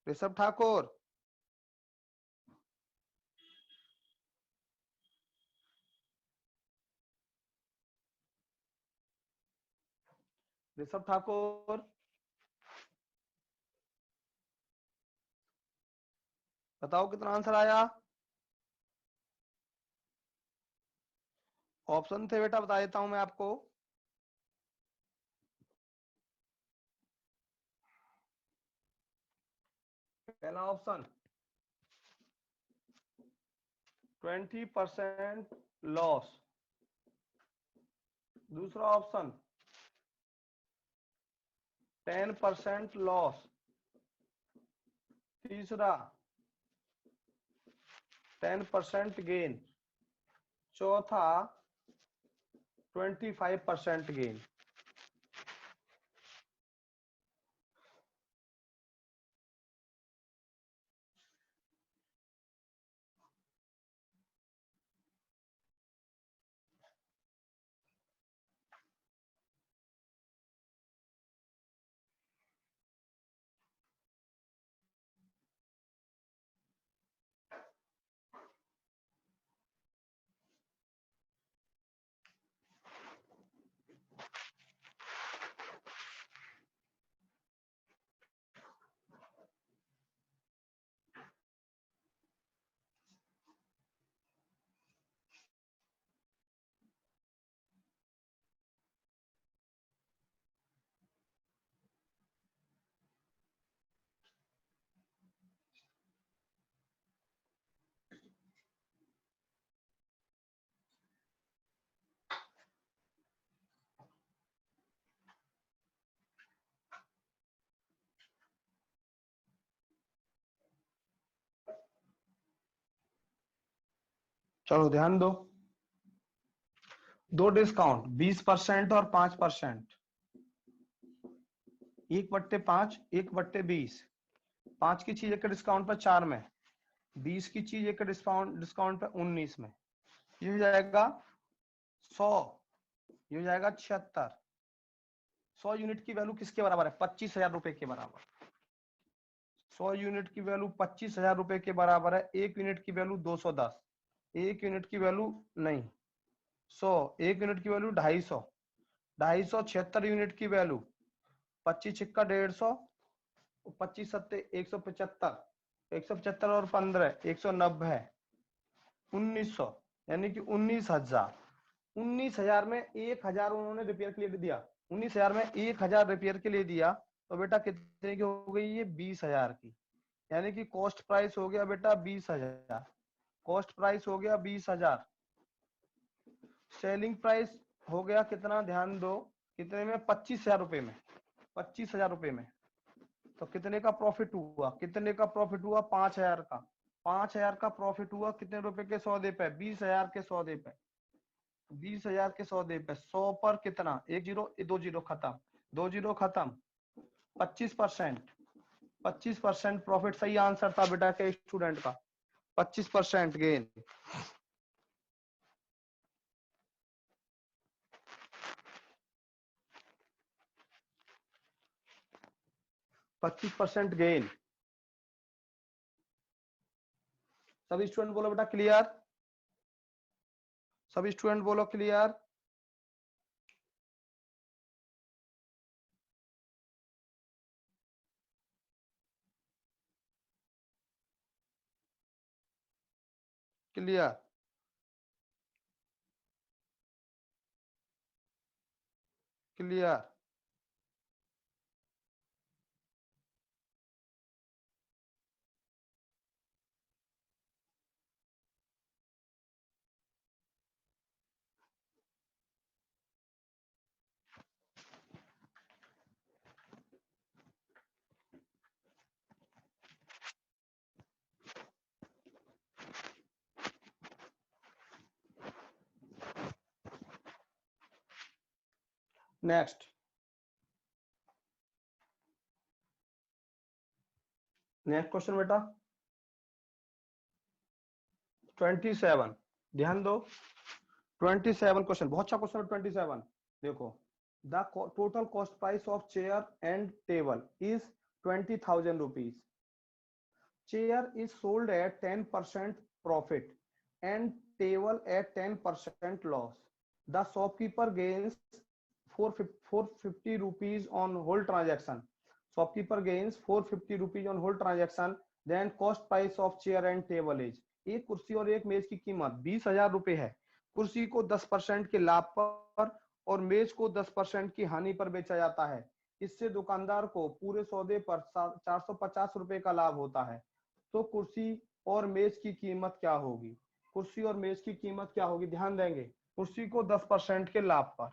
Rishabh Thakur, Rishabh Thakur बताओ कितना आंसर आया। ऑप्शन थे बेटा, बता देता हूं मैं आपको। पहला ऑप्शन 20% लॉस, दूसरा ऑप्शन 10% लॉस, तीसरा 10% गेन, चौथा 25% गेन। चलो ध्यान दो, दो डिस्काउंट 20% और 5%, 1/5 1/20, 5 की चीज एक डिस्काउंट पर 4 में, 20 की चीज एक डिस्काउंट पे 19 में। ये हो जाएगा 100, ये हो जाएगा 76। 100 यूनिट की वैल्यू किसके बराबर है? 25,000 रुपए के बराबर। 100 यूनिट की वैल्यू 25,000 रुपए के बराबर है। एक यूनिट की वैल्यू 210, एक यूनिट की वैल्यू नहीं 100, एक यूनिट की वैल्यू 250, 250 76 यूनिट की वैल्यू 25 छिक्का 150, 25 सत्ते 175, 175 और 15 190, 1900, यानी कि 19,000। 19,000 में 1,000 उन्होंने रिपेयर के लिए दिया, 19,000 में 1,000 रिपेयर के लिए दिया, तो बेटा कितने की हो गई ये? 20,000 की। यानी कि कॉस्ट प्राइस हो गया बेटा 20,000, कॉस्ट प्राइस हो गया 20,000। सेलिंग प्राइस हो गया कितना? ध्यान दो, कितने में? 25,000 रुपए में, 25,000 रुपए में। तो कितने का प्रॉफिट हुआ? कितने का प्रॉफिट हुआ? 5,000 का। 5,000 का प्रॉफिट हुआ कितने रुपए के सौदे पे? 20,000 के सौदे पे। 20,000 के सौदे पे 100 पर कितना? 1 जीरो, 2 जीरो खत्म, 2 जीरो खत्म, 25%, 25% प्रॉफिट सही आंसर था बेटा के स्टूडेंट का, 25% गेन। 25% गेन। सभी स्टूडेंट बोलो बेटा क्लियर, सभी स्टूडेंट बोलो clear. Clear, clear. Next, next question बेटा 27। ध्यान दो, 27 क्वेश्चन बहुत अच्छा क्वेश्चन है। 27 देखो, the total cost price of chair and table is 20,000 rupees. chair is sold at 10% profit and table at 10% loss. The shopkeeper gains 450 rupees on whole transaction. Shopkeeper gains 450 rupees on whole transaction. Then cost price of chair and table is, एक कुर्सी और एक मेज की कीमत 20,000 रुपए है। कुर्सी को 10% के लाभ पर और मेज को 10% की हानि पर बेचा जाता है। इससे दुकानदार को पूरे सौदे पर 450 रुपए का लाभ होता है। तो कुर्सी और मेज की कीमत क्या होगी? कुर्सी और मेज की कीमत क्या होगी? ध्यान देंगे, कुर्सी को 10% के लाभ पर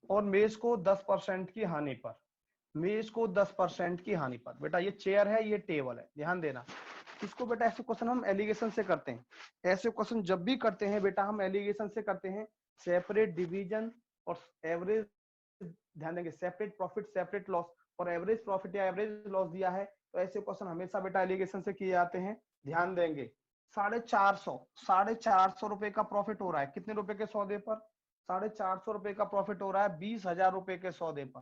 और मेज को 10% की हानि पर, मेज को 10% की हानि पर। बेटा ये चेयर है, ये टेबल है, ध्यान देना। इसको बेटा ऐसे क्वेश्चन हम एलिगेशन से करते हैं। ऐसे क्वेश्चन जब भी करते हैं बेटा हम एलिगेशन से करते हैं। सेपरेट डिवीजन और एवरेज, ध्यान देंगे, सेपरेट प्रॉफिट सेपरेट लॉस और एवरेज प्रॉफिट या एवरेज लॉस दिया है तो ऐसे क्वेश्चन हमेशा बेटा एलिगेशन से किए जाते हैं। ध्यान देंगे 450 रुपए का प्रॉफिट हो रहा है। कितने रुपए के सौदे पर? 450 रुपए का प्रॉफिट हो रहा है 20,000 रुपए के सौदे पर।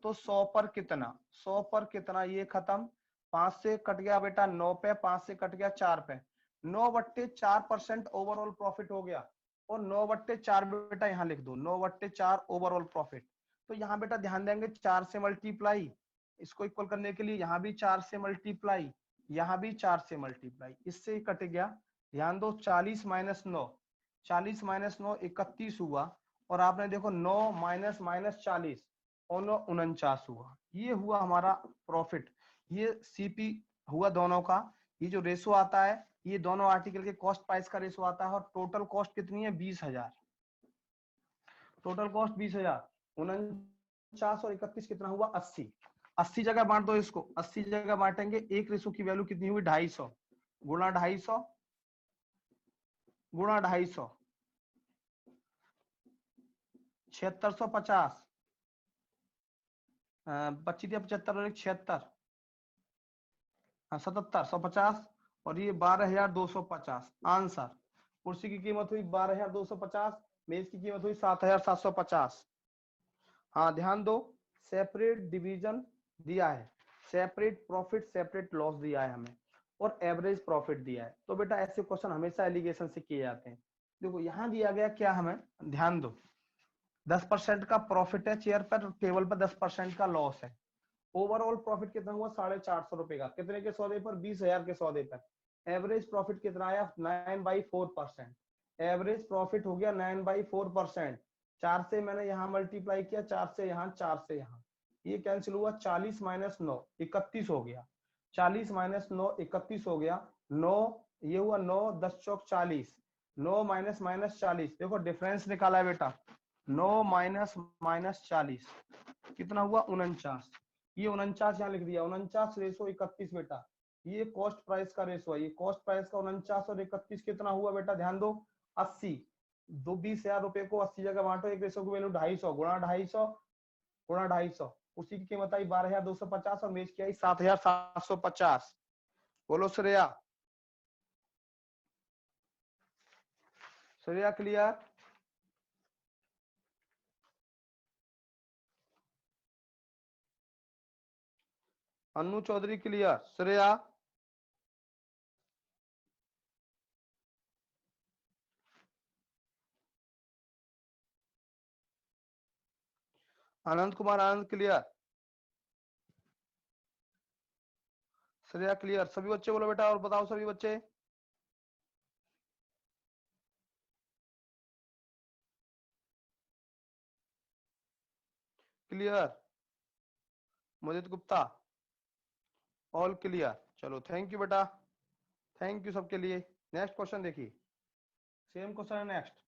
तो 100 पर कितना? 100 पर कितना? ये खत्म। 5 से कट गया बेटा 9 पे, 5 से कट गया 4 पे। 9/4% ओवरऑल प्रॉफिट हो गया और 9/4 बेटा यहाँ लिख दो, 9/4 ओवरऑल प्रॉफिट। तो यहाँ बेटा ध्यान देंगे 4 से मल्टीप्लाई, इसको इक्वल करने के लिए यहाँ भी 4 से मल्टीप्लाई, यहाँ भी 4 से मल्टीप्लाई, इससे कट गया। ध्यान दो 40 माइनस 9, 40 माइनस 9 31 हुआ और आपने देखो 9 माइनस माइनस 40 और 9 49 हुआ। ये हुआ हमारा प्रॉफिट। ये सीपी हुआ दोनों का। ये जो रेशो आता है ये दोनों आर्टिकल के कॉस्ट प्राइस का रेशो आता है और टोटल कॉस्ट कितनी है? 20,000। Total cost 20,000। 49 और 31 कितना हुआ? 80। 80 जगह बांट दो इसको, 80 जगह बांटेंगे। एक रेशो की वैल्यू कितनी हुई? 250 गुणा 250 गुणा 250, 7650, 25 75 और 76, 77, 150 और ये 12,250। आंसर, कुर्सी की कीमत हुई 12,250, मेज की कीमत हुई 7,750। हाँ ध्यान दो, सेपरेट डिवीजन दिया है, सेपरेट प्रॉफिट सेपरेट लॉस दिया है हमें और एवरेज प्रॉफिट दिया है। तो बेटा ऐसे क्वेश्चन हमेशा एलिगेशन से किए जाते हैं। देखो यहाँ दिया गया क्या, हमें ध्यान दो 10% का प्रॉफिट है चेयर पर, टेबल पर 10% का लॉस है। ओवरऑल प्रॉफिट कितना हुआ? 450 रुपए का। कितने के सौदे पर? 20,000 के सौदे पर। एवरेज प्रॉफिट कितना आया? 9/4%। एवरेज प्रॉफिट हो गया 9/4%। 4 से मैंने यहाँ मल्टीप्लाई किया, 4 से यहाँ, 4 से यहाँ, ये कैंसिल हुआ। 40 माइनस 9 31 हो गया। 40 माइनस 9 31 हो गया। 9 ये हुआ 9 10 चौक 40, 9 माइनस माइनस 40, देखो डिफरेंस निकाला है बेटा। 9 माइनस माइनस 40 कितना हुआ? 49। ये 49 यहाँ लिख दिया। 49 रेशो 31 बेटा, ये कॉस्ट प्राइस का रेशो है। ये कॉस्ट प्राइस का 49 और 31 कितना हुआ बेटा? ध्यान दो 80। 20,000 रुपए को 80 जगह बांटो, एक रेशो की वैल्यू 250 गुणा 250 गुणा 250। उसी की कीमत आई 12,250 और मेज की आई 7,750। बोलो Shreya. Shreya clear? Annu Chaudhary clear? Shreya? Anand Kumar Anand clear? Shreya clear? सभी बच्चे बोलो बेटा, और बताओ सभी बच्चे। Clear? Modit Gupta all clear? चलो थैंक यू बेटा, थैंक यू सबके लिए। नेक्स्ट क्वेश्चन देखिए, सेम क्वेश्चन है next.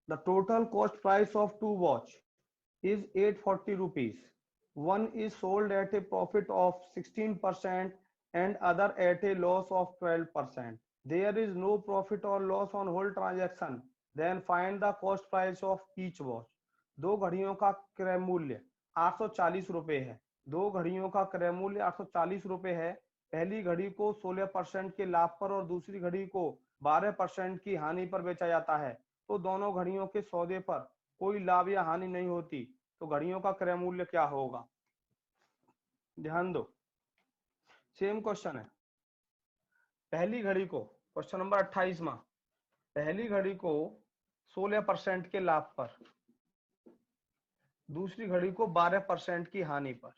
The total cost price of two watch is 840 rupees. One is sold at a profit of 16% and other at a loss of 12%. There is no profit or loss on whole transaction. Then find the cost price of each watch. दो घड़ियों का क्रय मूल्य 840 रुपए है। दो घड़ियों का क्रय मूल्य 840 रुपए है। पहली घड़ी को 16% के लाभ पर और दूसरी घड़ी को 12% की हानि पर बेचा जाता है, तो दोनों घड़ियों के सौदे पर कोई लाभ या हानि नहीं होती, तो घड़ियों का क्रय मूल्य क्या होगा? ध्यान दो, सेम क्वेश्चन है। पहली घड़ी को, क्वेश्चन नंबर 28वां, पहली घड़ी को 16% के लाभ पर, दूसरी घड़ी को 12% की हानि पर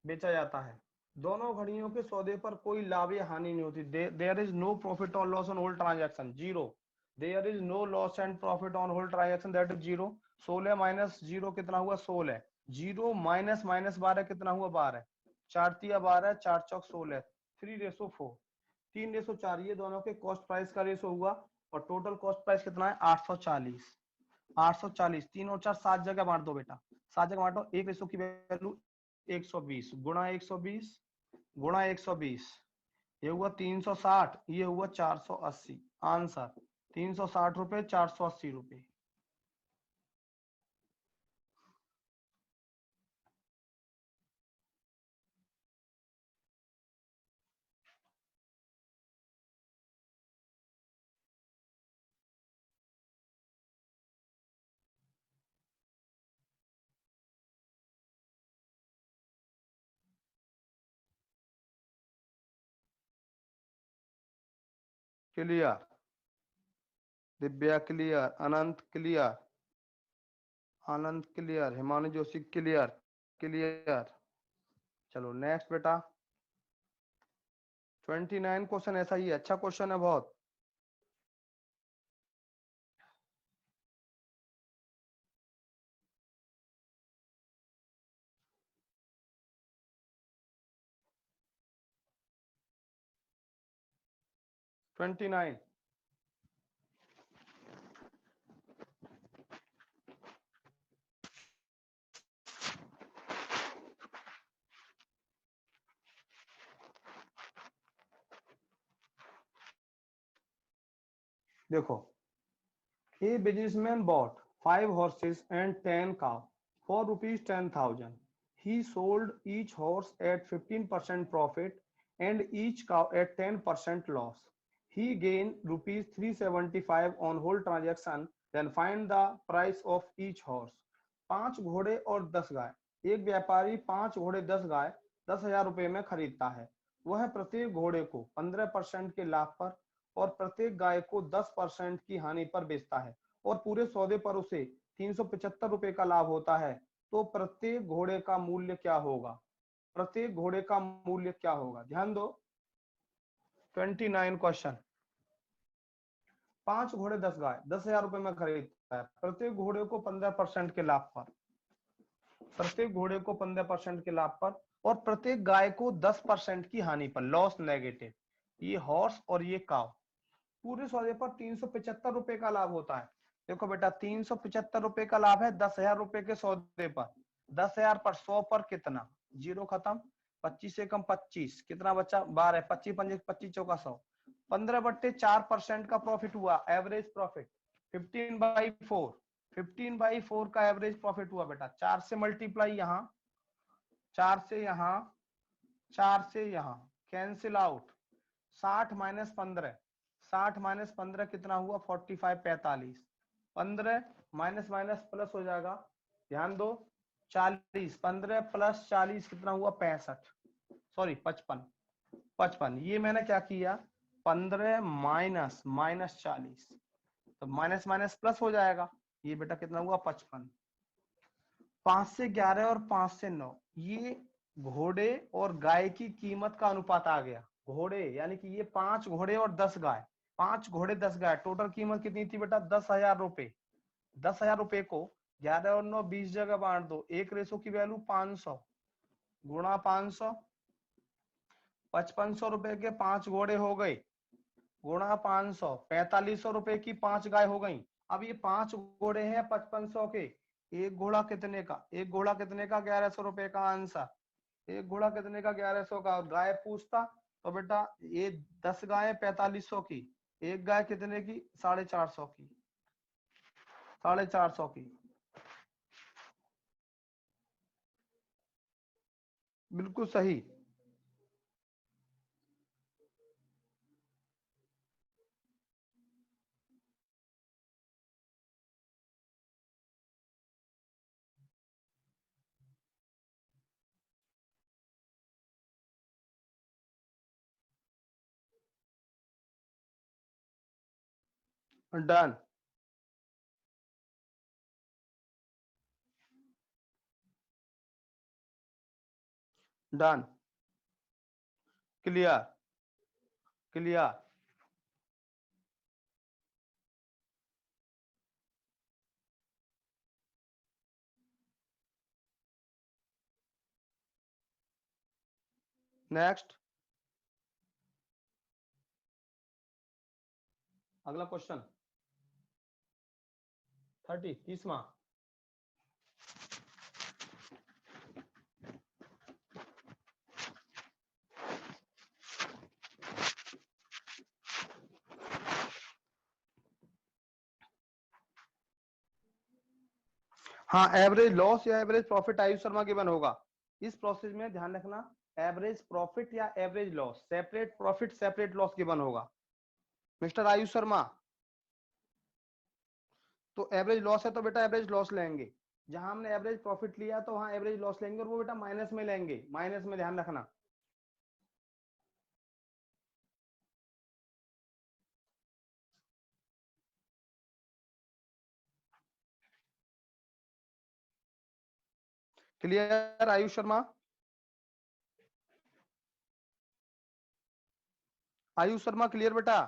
बेचा जाता है। दोनों घड़ियों के सौदे पर कोई लाभ या हानि नहीं होती। देयर इज नो प्रॉफिट और loss on whole transaction, zero. There is no loss and profit on whole transaction, that is zero. 16 minus zero कितना हुआ? 16। जीरो माइनस माइनस 12 कितना हुआ? 12। 4 तिया 12, 4 चौक 16, 3:4, 3:4। ये दोनों के कॉस्ट प्राइस का रेशो हुआ और टोटल कॉस्ट प्राइस कितना है? 840। 840, 3 और 4 7 जगह बांट दो बेटा, 7 जगह बांटो। एक रेशो की वैल्यू 120 गुणा 120 गुणा 120, ये हुआ 360, ये हुआ 480। आंसर 360 रुपए, 480 रुपए। Clear? Divya clear, Anant clear, Anand clear, Himani Joshi clear, clear. चलो नेक्स्ट बेटा, 29 क्वेश्चन ऐसा ही है, अच्छा क्वेश्चन है बहुत। ट्वेंटी नाइन, देखो, A businessman bought 5 horses and 10 cows for rupees 10,000. He sold each horse at 15% profit and each cow at 10% loss. He gained rupees 375 on whole transaction. Then find the price of each horse. 5 घोड़े और 10 गाय। एक व्यापारी 5 घोड़े 10 गाय 10,000 रुपए में खरीदता है। वह प्रत्येक घोड़े को 15% के लाभ पर और प्रत्येक गाय को 10% की हानि पर बेचता है और पूरे सौदे पर उसे 375 रुपए का लाभ होता है, तो प्रत्येक घोड़े का मूल्य क्या होगा? प्रत्येक घोड़े का मूल्य क्या होगा? ध्यान दो, 29 क्वेश्चन। 5 घोड़े 10 गाय 10,000 रुपए में खरीदता है, प्रत्येक घोड़े को 15% के लाभ पर, प्रत्येक घोड़े को 15% के लाभ पर और प्रत्येक गाय को 10% की हानि पर, लॉस नेगेटिव। ये हॉर्स और ये काव, पूरे सौदे पर 375 रुपए का लाभ होता है। देखो बेटा, 375 रुपए का लाभ है 10,000 रुपए के सौदे पर। 10,000 पर 100 पर कितना? जीरो खत्म। 25 से कम 25, कितना बचा? 12। 25 पंजे 25 चौका 100, 15/4% का प्रॉफिट हुआ, एवरेज प्रॉफिट 15/4। 15/4 का एवरेज प्रॉफिट हुआ बेटा। 4 से मल्टीप्लाई, यहाँ 4 से यहाँ 4 से यहाँ कैंसिल आउट। 60 माइनस 15, 60 माइनस 15 कितना हुआ? 45 45। 15 माइनस माइनस प्लस हो जाएगा, ध्यान दो। 40, 15 प्लस 40 कितना हुआ? 65, सॉरी 55। 55, ये मैंने क्या किया? 15 माइनस माइनस 40, तो माइनस माइनस प्लस हो जाएगा। ये बेटा कितना हुआ? 55। 5 से 11 और 5 से 9, ये घोड़े और गाय की कीमत का अनुपात आ गया। घोड़े यानी कि ये 5 घोड़े और 10 गाय, 5 घोड़े 10 गाय, टोटल कीमत कितनी थी बेटा? 10,000 रुपए। 10,000 रुपए को 11 और 9 20 जगह बांट दो, एक रेशो की वैल्यू 500 गुणा 500, 5500 रुपए के 5 घोड़े हो गए, गुणा 500, 4500 रुपए की 5 गाय हो गई। अब ये 5 घोड़े हैं 5500 के, एक घोड़ा कितने का? एक घोड़ा कितने का? 1100 रुपए का आंसर। एक घोड़ा कितने का? 1100 का। गाय पूछता तो बेटा ये 10 गाय 4500 की, एक गाय कितने की? 450 की, 450 की। बिल्कुल सही। Done. Done. Clear. Clear. Next. अगला क्वेश्चन 30वां। हाँ, एवरेज लॉस या average profit Ayush Sharma given होगा। इस प्रोसेस में ध्यान रखना, एवरेज प्रॉफिट या average loss, separate profit separate loss given होगा। मिस्टर आयुष शर्मा, तो एवरेज लॉस है तो बेटा एवरेज लॉस लेंगे, जहां हमने एवरेज प्रॉफिट लिया तो वहां एवरेज लॉस लेंगे, और वो बेटा माइनस में लेंगे, माइनस में, ध्यान रखना। क्लियर आयुष शर्मा? आयुष शर्मा क्लियर बेटा?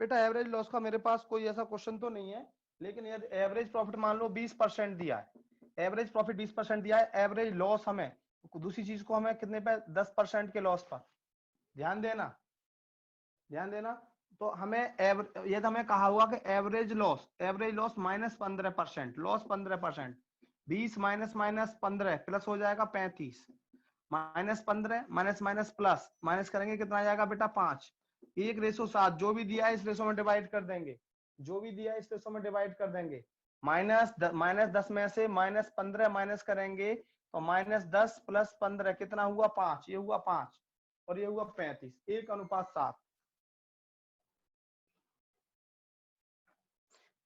बेटा एवरेज लॉस का मेरे पास कोई ऐसा क्वेश्चन तो नहीं है, लेकिन यदि एवरेज प्रॉफिट मान लो 20% दिया है, एवरेज प्रॉफिट 20% दिया है, एवरेज लॉस हमें दूसरी चीज को हमें कितने पे, 10% के लॉस पर। ध्यान देना, ध्यान देना। तो हमें ये तो हमें कहा हुआ कि average loss -15%, loss 15%, 20 minus minus 15 plus हो जाएगा 35, -15 माइनस माइनस प्लस, माइनस करेंगे कितना आ जाएगा बेटा 5, 1:7, जो भी दिया है इस रेशो में डिवाइड कर देंगे, जो भी दिया है इस रेशो में डिवाइड कर देंगे। -10 में से -15 माइनस करेंगे तो -10 + 15 कितना हुआ 5, ये हुआ 5 और ये हुआ 35, 1:7।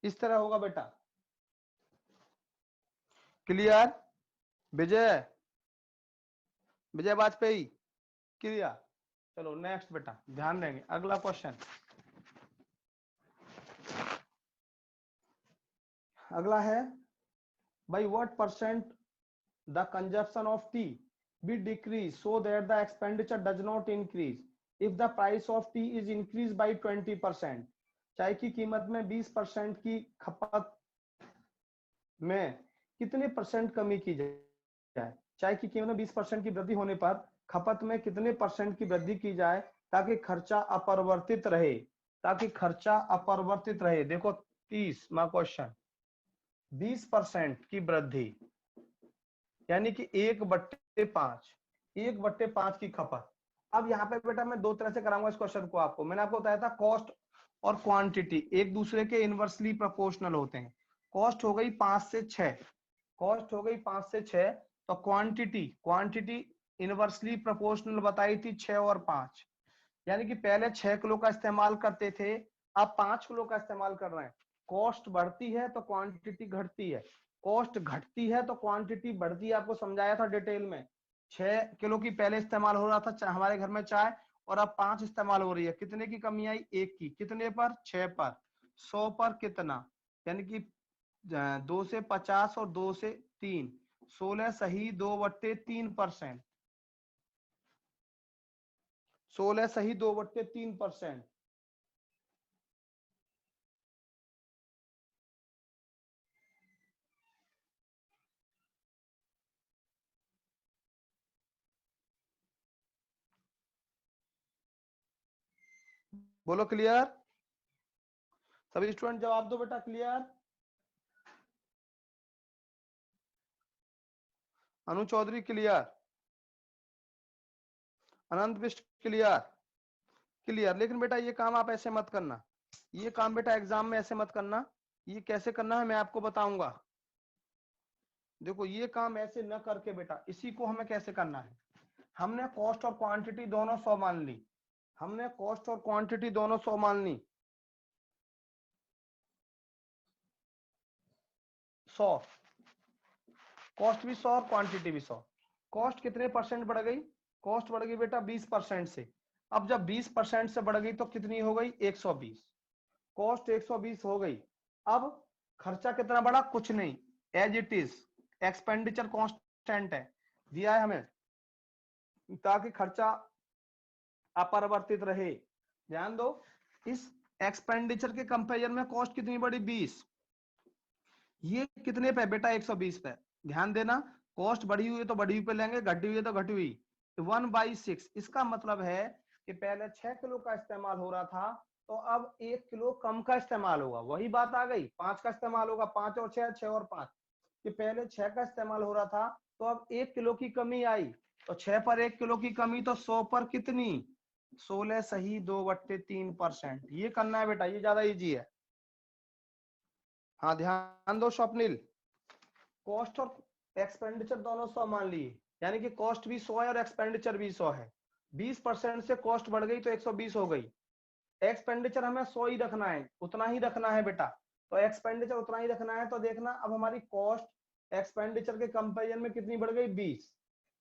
इस तरह होगा बेटा। क्लियर? विजय, विजय वाजपेयी क्लियर? चलो नेक्स्ट बेटा, ध्यान देंगे अगला क्वेश्चन। अगला है, by what percent the consumption of tea be decreased so that the expenditure does not increase if the price of tea is increased by 20%। चाय की कीमत में 20% की खपत में कितने परसेंट कमी की जाए? चाय की कीमत में 20% की वृद्धि होने पर खपत में कितने परसेंट की वृद्धि की जाए ताकि खर्चा अपरिवर्तित रहे, ताकि खर्चा अपरिवर्तित रहे। देखो 30वां क्वेश्चन, 20% की वृद्धि यानी कि 1/5, 1/5 की खपत। अब यहाँ पे बेटा मैं दो तरह से कराऊंगा इस क्वेश्चन को आपको। मैंने आपको बताया था कॉस्ट और क्वांटिटी एक दूसरे के इनवर्सली प्रोपोर्शनल होते हैं। कॉस्ट हो गई 5 से 6, कॉस्ट हो गई 5 से 6, तो क्वांटिटी, क्वांटिटी इनवर्सली प्रोपोर्शनल बताई थी 6 और 5, यानी कि पहले 6 किलो का इस्तेमाल करते थे, अब 5 किलो का इस्तेमाल कर रहे हैं। कॉस्ट बढ़ती है तो क्वांटिटी घटती है, कॉस्ट घटती है तो क्वांटिटी बढ़ती है। आपको समझाया था डिटेल में। 6 किलो की पहले इस्तेमाल हो रहा था हमारे घर में चाय, और अब 5 इस्तेमाल हो रही है। कितने की कमी आई? 1 की। कितने पर? 6 पर। 100 पर कितना, यानी कि 2 से 50 और 2 से 3, 16 सही 2/3%, 16 सही 2/3%। बोलो क्लियर? सभी स्टूडेंट जवाब दो बेटा, क्लियर? अनु चौधरी क्लियर? अनंत बिष्ट क्लियर? क्लियर। लेकिन बेटा ये काम आप ऐसे मत करना, ये काम बेटा एग्जाम में ऐसे मत करना। ये कैसे करना है मैं आपको बताऊंगा। देखो ये काम ऐसे न करके बेटा, इसी को हमें कैसे करना है, हमने कॉस्ट और क्वांटिटी दोनों 100 मान ली, हमने कॉस्ट और क्वांटिटी दोनों 100 मान ली, 100, कॉस्ट भी 100 और क्वांटिटी भी 100। कॉस्ट कितने परसेंट बढ़ गई, कॉस्ट बढ़ गई बेटा 20% से। अब जब 20% से बढ़ गई तो कितनी हो गई, 120। कॉस्ट 120 हो गई। अब खर्चा कितना बढ़ा, कुछ नहीं, as it is, expenditure constant है, दिया है हमें, ताकि खर्चा अपरिवर्तित रहे। ध्यान दो, इस एक्सपेंडिचर के कंपेरिजन में कॉस्ट कितनी बढ़ी, 20, ये कितने पे बेटा, 120 पे। ध्यान देना, कॉस्ट बढ़ी हुई है तो बढ़ी हुई पे लेंगे, घटी हुई है तो घटी हुई, 1/6। इसका मतलब है कि पहले 6 किलो का इस्तेमाल हो रहा था, तो अब 1 किलो कम का इस्तेमाल होगा। वही बात आ गई, 5 का इस्तेमाल होगा, 5 और 6, 6 और 5, कि पहले 6 का इस्तेमाल हो रहा था तो अब 1 किलो की कमी आई, तो 6 पर 1 किलो की कमी, तो 100 पर कितनी, 16 सही 2/3%। ये करना है बेटा, ये ज्यादा इजी है। हाँ ध्यान दो स्वप्निल, कॉस्ट और एक्सपेंडिचर दोनों 100 मान लिए, यानी कि कॉस्ट भी 100 है और एक्सपेंडिचर भी 100 है। 20% से कॉस्ट बढ़ गई तो 120 हो गई। एक्सपेंडिचर हमें 100 ही रखना है, उतना ही रखना है बेटा, तो एक्सपेंडिचर उतना ही रखना है। तो देखना अब हमारी कॉस्ट एक्सपेंडिचर के कंपेरिजन में कितनी बढ़ गई, 20,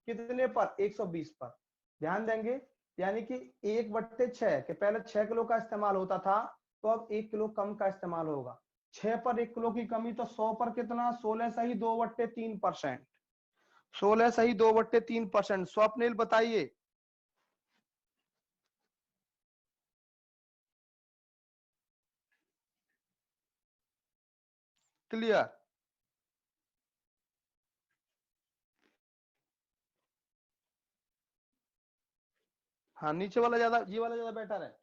कितने पर, 120 पर। ध्यान देंगे, यानी कि 1/6 के पहले 6 किलो का इस्तेमाल होता था, तो अब 1 किलो कम का इस्तेमाल होगा। 6 पर 1 किलो की कमी, तो 100 पर कितना, 16 सही 2/3%, 16 सही 2/3%। स्वप्निल बताइए। क्लियर। हाँ नीचे वाला ज्यादा, ये वाला ज्यादा बेटर है।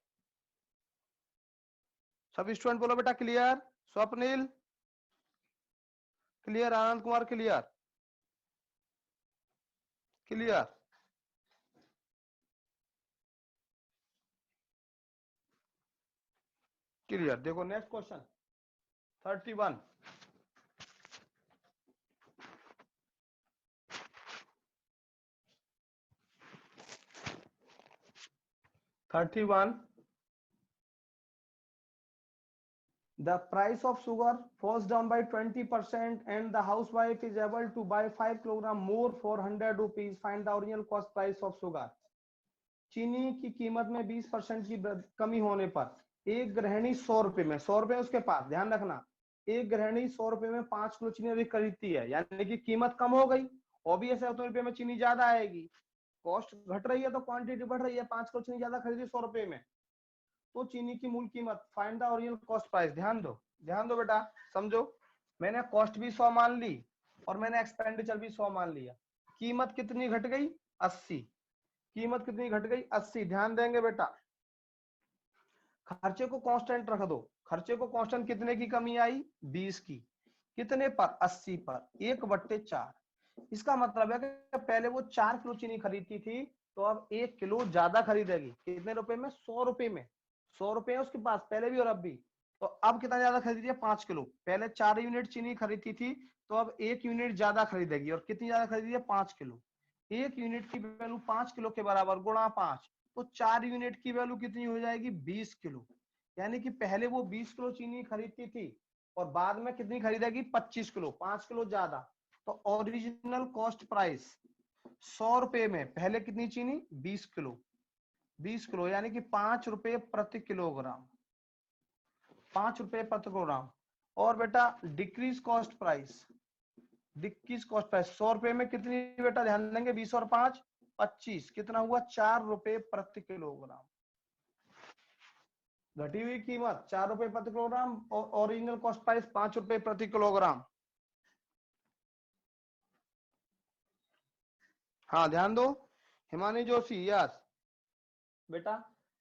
सब स्टूडेंट बोलो बेटा clear. Swapnil clear, Anand Kumar clear, clear, clear. देखो next question 31, 31, the price of sugar falls down by 20% and the housewife is able to buy 5 kilogram more for 100 rupees. Find the original cost price of sugar. चीनी की कीमत में 20% की कमी होने पर एक गृहिणी 100 रुपए में, 100 रुपए उसके पास, ध्यान रखना, एक गृहिणी 100 रुपए में 5 किलो चीनी अधिक खरीदती है, यानी कि कीमत कम हो गई, ऑब्वियस है, 100 रुपए में चीनी ज्यादा आएगी। कॉस्ट घट रही है तो क्वांटिटी बढ़ रही है, 5 किलो चीनी ज्यादा खरीदी 100 रुपए में, तो चीनी की मूल कीमत, find the original cost price. ध्यान दो, ध्यान दो बेटा, समझो, मैंने कॉस्ट भी 100 मान ली और मैंने एक्सपेंडिचर भी 100 मान लिया। कीमत कितनी घट गई, 80, कीमत कितनी घट गई, 80। ध्यान देंगे बेटा, खर्चे को कांस्टेंट रख दो, खर्चे को कांस्टेंट, कितने की कमी आई, 20 की, कितने पर, 80 पर, 1/4। इसका मतलब है कि पहले वो 4 किलो चीनी खरीदती थी, तो अब 1 किलो ज्यादा खरीदेगी, कितने रुपए में, 100 रुपए में, 100 रुपए है उसके पास पहले भी और अब भी, तो अब कितना ज्यादा खरीदी है, 5 किलो। पहले 4 यूनिट चीनी खरीदती थी, तो अब 1 यूनिट ज्यादा खरीदेगी, और कितनी ज्यादा खरीदी है, 5 किलो। 1 यूनिट की वैल्यू 5 किलो के बराबर, गुणा 5, तो 4 यूनिट की वैल्यू कितनी हो जाएगी, 20 किलो। यानी कि पहले वो 20 किलो चीनी खरीदती थी और बाद में कितनी खरीदेगी, 25 किलो, 5 किलो ज्यादा। तो ओरिजिनल कॉस्ट प्राइस 100 रुपए में पहले कितनी चीनी, 20 किलो, 20 किलो, यानी कि 5 रुपए प्रति किलोग्राम, 5 रुपए प्रति किलोग्राम। और बेटा decrease cost price, decrease cost price 100 रुपए में कितनी बेटा, ध्यान देंगे, 20 और 5 25, कितना हुआ, 4 रुपए प्रति किलोग्राम। घटी हुई कीमत 4 रुपए प्रति किलोग्राम और ओरिजिनल कॉस्ट प्राइस 5 रुपए प्रति किलोग्राम। हाँ ध्यान दो, हिमानी जोशी, यस बेटा,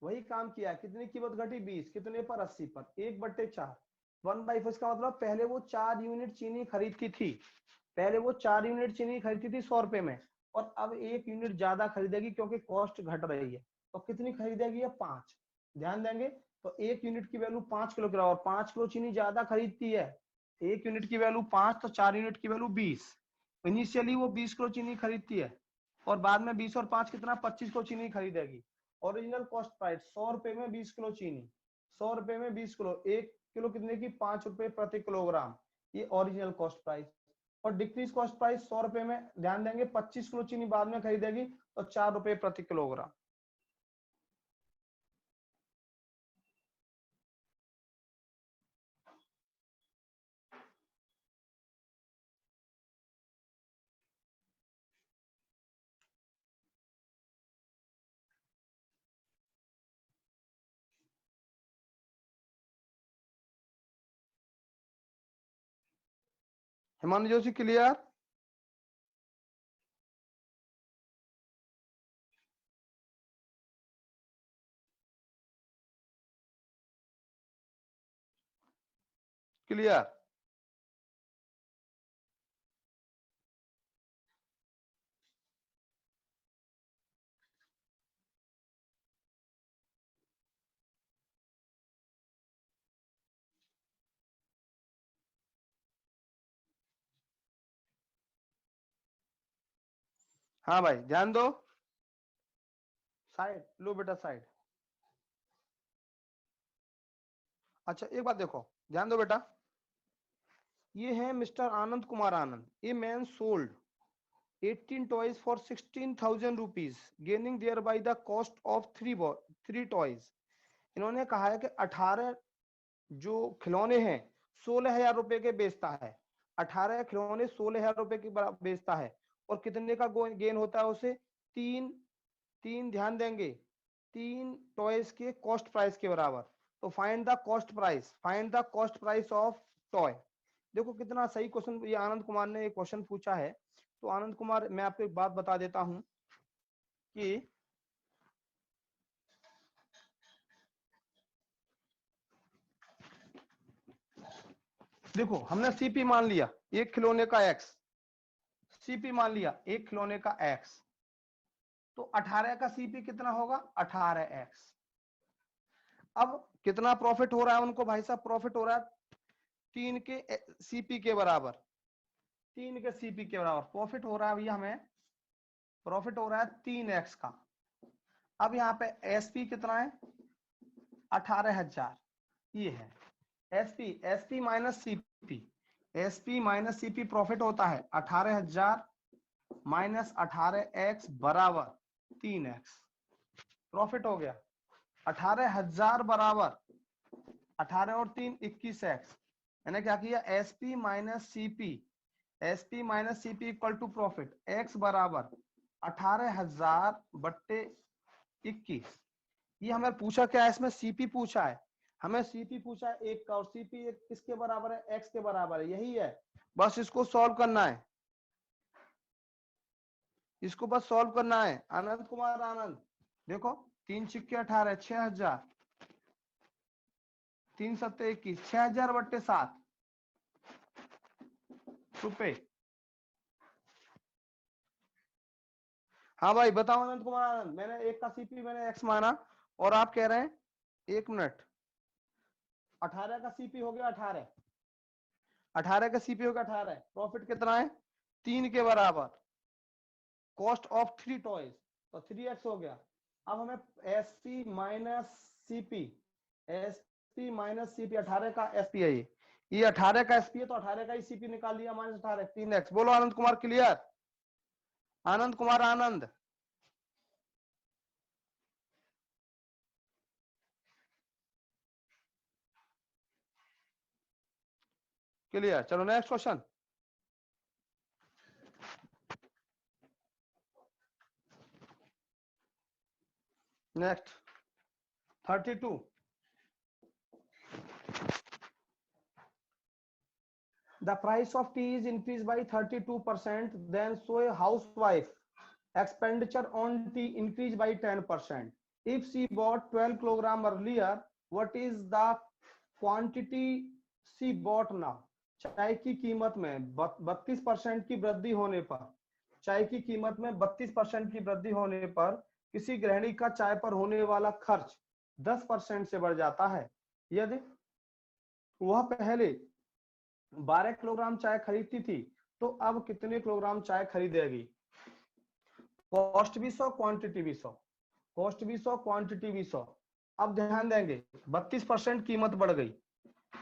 वही काम किया, कितनी कीमत घटी, 20, कितने पर, 80 पर, 1/4, 1/5 का मतलब पहले वो 4 यूनिट चीनी खरीदती थी, पहले वो 4 यूनिट चीनी खरीदती थी 100 रुपए में, और अब 1 यूनिट ज्यादा खरीदेगी क्योंकि कॉस्ट घट रही है, तो कितनी खरीदेगी, 5। ध्यान देंगे, तो 1 यूनिट की वैल्यू 5 किलो की, और 5 किलो चीनी ज्यादा खरीदती है, 1 यूनिट की वैल्यू 5, तो 4 यूनिट की वैल्यू 20, इनिशियली वो 20 किलो चीनी खरीदती है और बाद में 20 और 5 कितना 25 किलो चीनी खरीदेगी। ओरिजिनल कॉस्ट प्राइस 100 रुपए में 20 किलो चीनी, 100 रुपए में 20 किलो, 1 किलो कितने की 5 रुपए प्रति किलोग्राम, ये ओरिजिनल कॉस्ट प्राइस। और डिक्रीज कॉस्ट प्राइस 100 रुपए में, ध्यान देंगे 25 किलो चीनी बाद में खरीदेगी तो 4 रुपए प्रति kilogram. Himanshu Joshi clear? Clear? हाँ भाई ध्यान दो, साइड लो बेटा साइड। अच्छा एक बात देखो, ध्यान दो बेटा, ये है मिस्टर आनंद कुमार आनंद। ये man sold 18 toys for 16,000 rupees, gaining there by the cost of 3 toys. इन्होंने कहा है कि 18 जो खिलौने हैं 16,000 रुपए के बेचता है, 18 खिलौने 16,000 रुपए की बेचता है, और कितने का गेन होता है उसे? तीन, ध्यान देंगे 3 टॉयज के कॉस्ट प्राइस के बराबर। तो find the cost price, find the cost price of toy. देखो कितना सही क्वेश्चन ये आनंद कुमार ने क्वेश्चन पूछा है। तो आनंद कुमार, मैं आपको एक बात बता देता हूं कि देखो हमने सीपी मान लिया एक खिलौने का एक्स, सीपी मान लिया एक खिलौने का एक्स, तो 18 का सीपी कितना होगा? 18x। अब कितना प्रॉफिट हो रहा है उनको भाई साहब? प्रॉफिट हो रहा है 3 के सीपी के बराबर, 3 के सीपी के बराबर प्रॉफिट हो रहा है भैया हमें। प्रॉफिट हो रहा है 3x का। अब यहाँ पे एसपी कितना है? 18,000। ये है SP, SP minus CP, SP minus CP profit होता है 18,000 माइनस 18x बराबर 3x। प्रॉफिट हो गया 18,000 बराबर 18 और 3 21x। मैंने क्या किया? SP minus CP, SP minus CP equal to profit, x बराबर 18,000 बट्टे 21। ये हमें पूछा क्या है इसमें? सीपी पूछा है हमें, सीपी पूछा है एक का, और सीपी किसके बराबर है? एक्स के बराबर है, यही है। बस इसको सॉल्व करना है, इसको बस सॉल्व करना है। आनंद कुमार आनंद, देखो 3 छिक्के 18, 6,000, 3 सत्ते 21, 6,000 बट्टे 7 रुपए। हाँ भाई बताओ अनंत कुमार आनंद, मैंने एक का सीपी मैंने एक्स माना और आप कह रहे हैं 1 मिनट, 18 का सीपी हो गया 18, 18 का सीपी हो गया 18, प्रॉफिट कितना है? 3 के बराबर, कॉस्ट ऑफ 3 टॉयज तो 3x हो गया। अब हमें SP minus CP, SP minus CP 18 का एसपी है, ये 18 का एसपी है तो 18 का ही सीपी निकाल लिया, माइनस 18 3x। बोलो आनंद कुमार क्लियर? आनंद कुमार आनंद क्लियर? चलो next question. Next 32, the price of tea is increased by 32%, then so a housewife expenditure on tea increased by 10%. If she bought 12 kilogram earlier, what is the quantity she bought now? चाय की कीमत में 32% की वृद्धि होने पर, चाय की कीमत में 32% की वृद्धि होने पर किसी गृहिणी का चाय पर होने वाला खर्च 10% से बढ़ जाता है। यदि वह पहले 12 किलोग्राम चाय खरीदती थी तो अब कितने किलोग्राम चाय खरीदेगी? कॉस्ट भी 100, क्वांटिटी भी 100, कॉस्ट भी 100, क्वांटिटी भी 100। अब ध्यान देंगे 32% कीमत बढ़ गई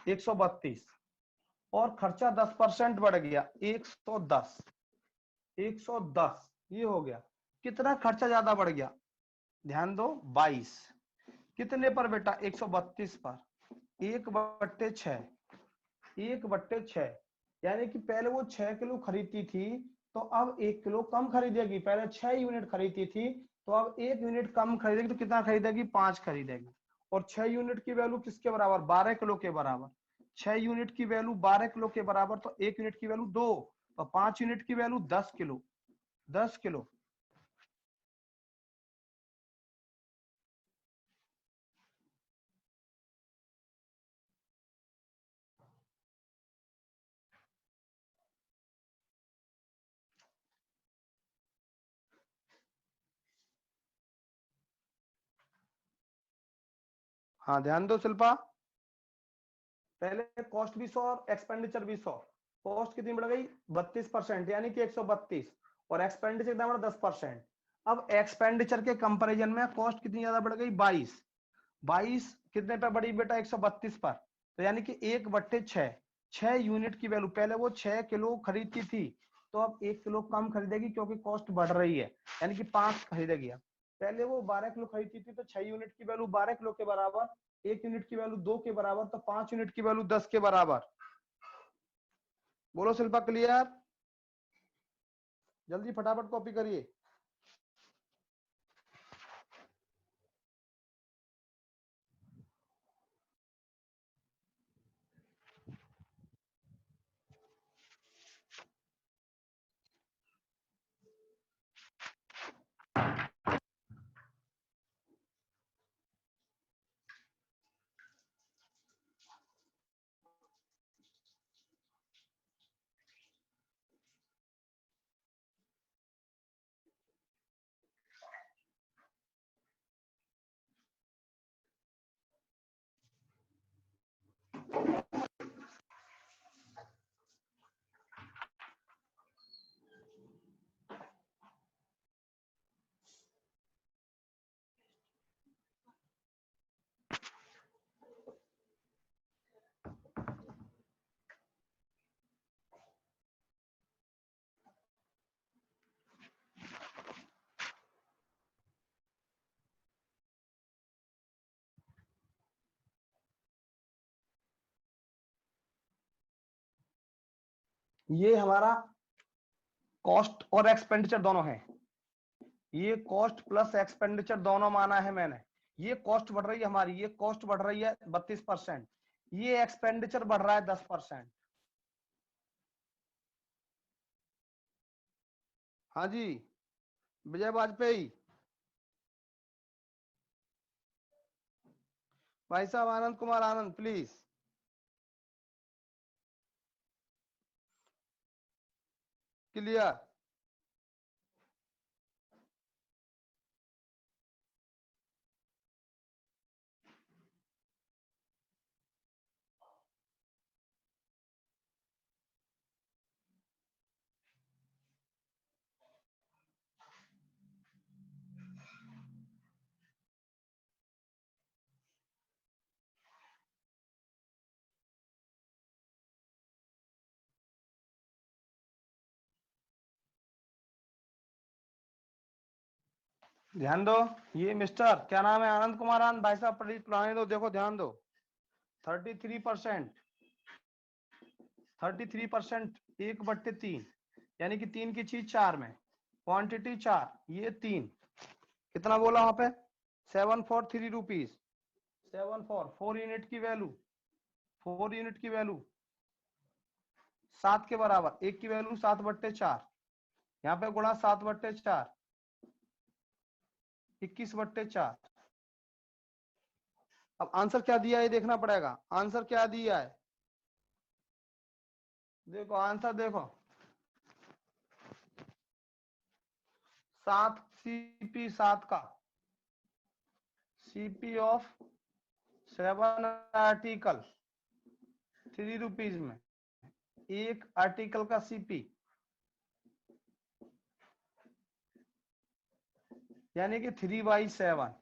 132, और खर्चा 10% बढ़ गया 110, 110 ये हो गया। कितना खर्चा ज्यादा बढ़ गया? ध्यान दो 22 कितने पर बेटा? 132 पर, 1/6, 1/6, यानी कि पहले वो 6 किलो खरीदती थी तो अब 1 किलो कम खरीदेगी। पहले 6 यूनिट खरीदती थी तो अब 1 यूनिट कम खरीदेगी। तो कितना खरीदेगी? 5 खरीदेगी। और 6 यूनिट की वैल्यू किसके बराबर? 12 किलो के बराबर। 6 यूनिट की वैल्यू 12 किलो के बराबर, तो 1 यूनिट की वैल्यू 2, तो 5 यूनिट की वैल्यू 10 किलो, 10 किलो। हाँ ध्यान दो शिल्पा, पहले कॉस्ट भी 100 और एक्सपेंडिचर भी 100। कॉस्ट कितनी बढ़ गई? 32%, यानी कि 132, और एक्सपेंडिचर कितना बढ़ा? 10%। अब एक्सपेंडिचर के कंपैरिजन में कॉस्ट कितनी ज्यादा बढ़ गई? 22, 22 कितने पे बढ़ी बेटा? 132 पर। तो यानी कि 1/6, 6 यूनिट की वैल्यू, पहले वो 6 किलो खरीदती थी तो अब 1 किलो कम खरीदेगी क्योंकि कॉस्ट बढ़ रही है, यानी कि 5 खरीदेगी। अब पहले वो 12 किलो खरीदती थी तो 6 यूनिट की वैल्यू 12 किलो के बराबर, 1 यूनिट की वैल्यू 2 के बराबर, तो 5 यूनिट की वैल्यू 10 के बराबर। बोलो शिल्पा, क्लियर? जल्दी फटाफट कॉपी करिए। ये हमारा कॉस्ट और एक्सपेंडिचर दोनों है, ये कॉस्ट प्लस एक्सपेंडिचर दोनों माना है मैंने। ये कॉस्ट बढ़ रही है हमारी, ये कॉस्ट बढ़ रही है 32%, ये एक्सपेंडिचर बढ़ रहा है 10%। हाँ जी, विजय वाजपेयी भाई साहब, आनंद कुमार आनंद प्लीज। क्लियर? ध्यान दो, ये मिस्टर क्या नाम है? आनंद कुमार आनंद भाई साहब, प्लीज पुराने दो, देखो ध्यान दो। 33%, 33%, 1/3, यानी कि 3 की चीज 4 में, क्वांटिटी 4, ये 3, कितना बोला वहां पे? 743 रुपीज, 4 यूनिट की वैल्यू, 4 यूनिट की वैल्यू 7 के बराबर, एक की वैल्यू 7/4, यहाँ पे गुणा 7/4, 21/4। अब आंसर क्या दिया है देखना पड़ेगा, आंसर क्या दिया है देखो, आंसर देखो, 7 सीपी 7 का, सीपी ऑफ 7 आर्टिकल 3 रुपीज में, एक आर्टिकल का सीपी यानी कि 3/7।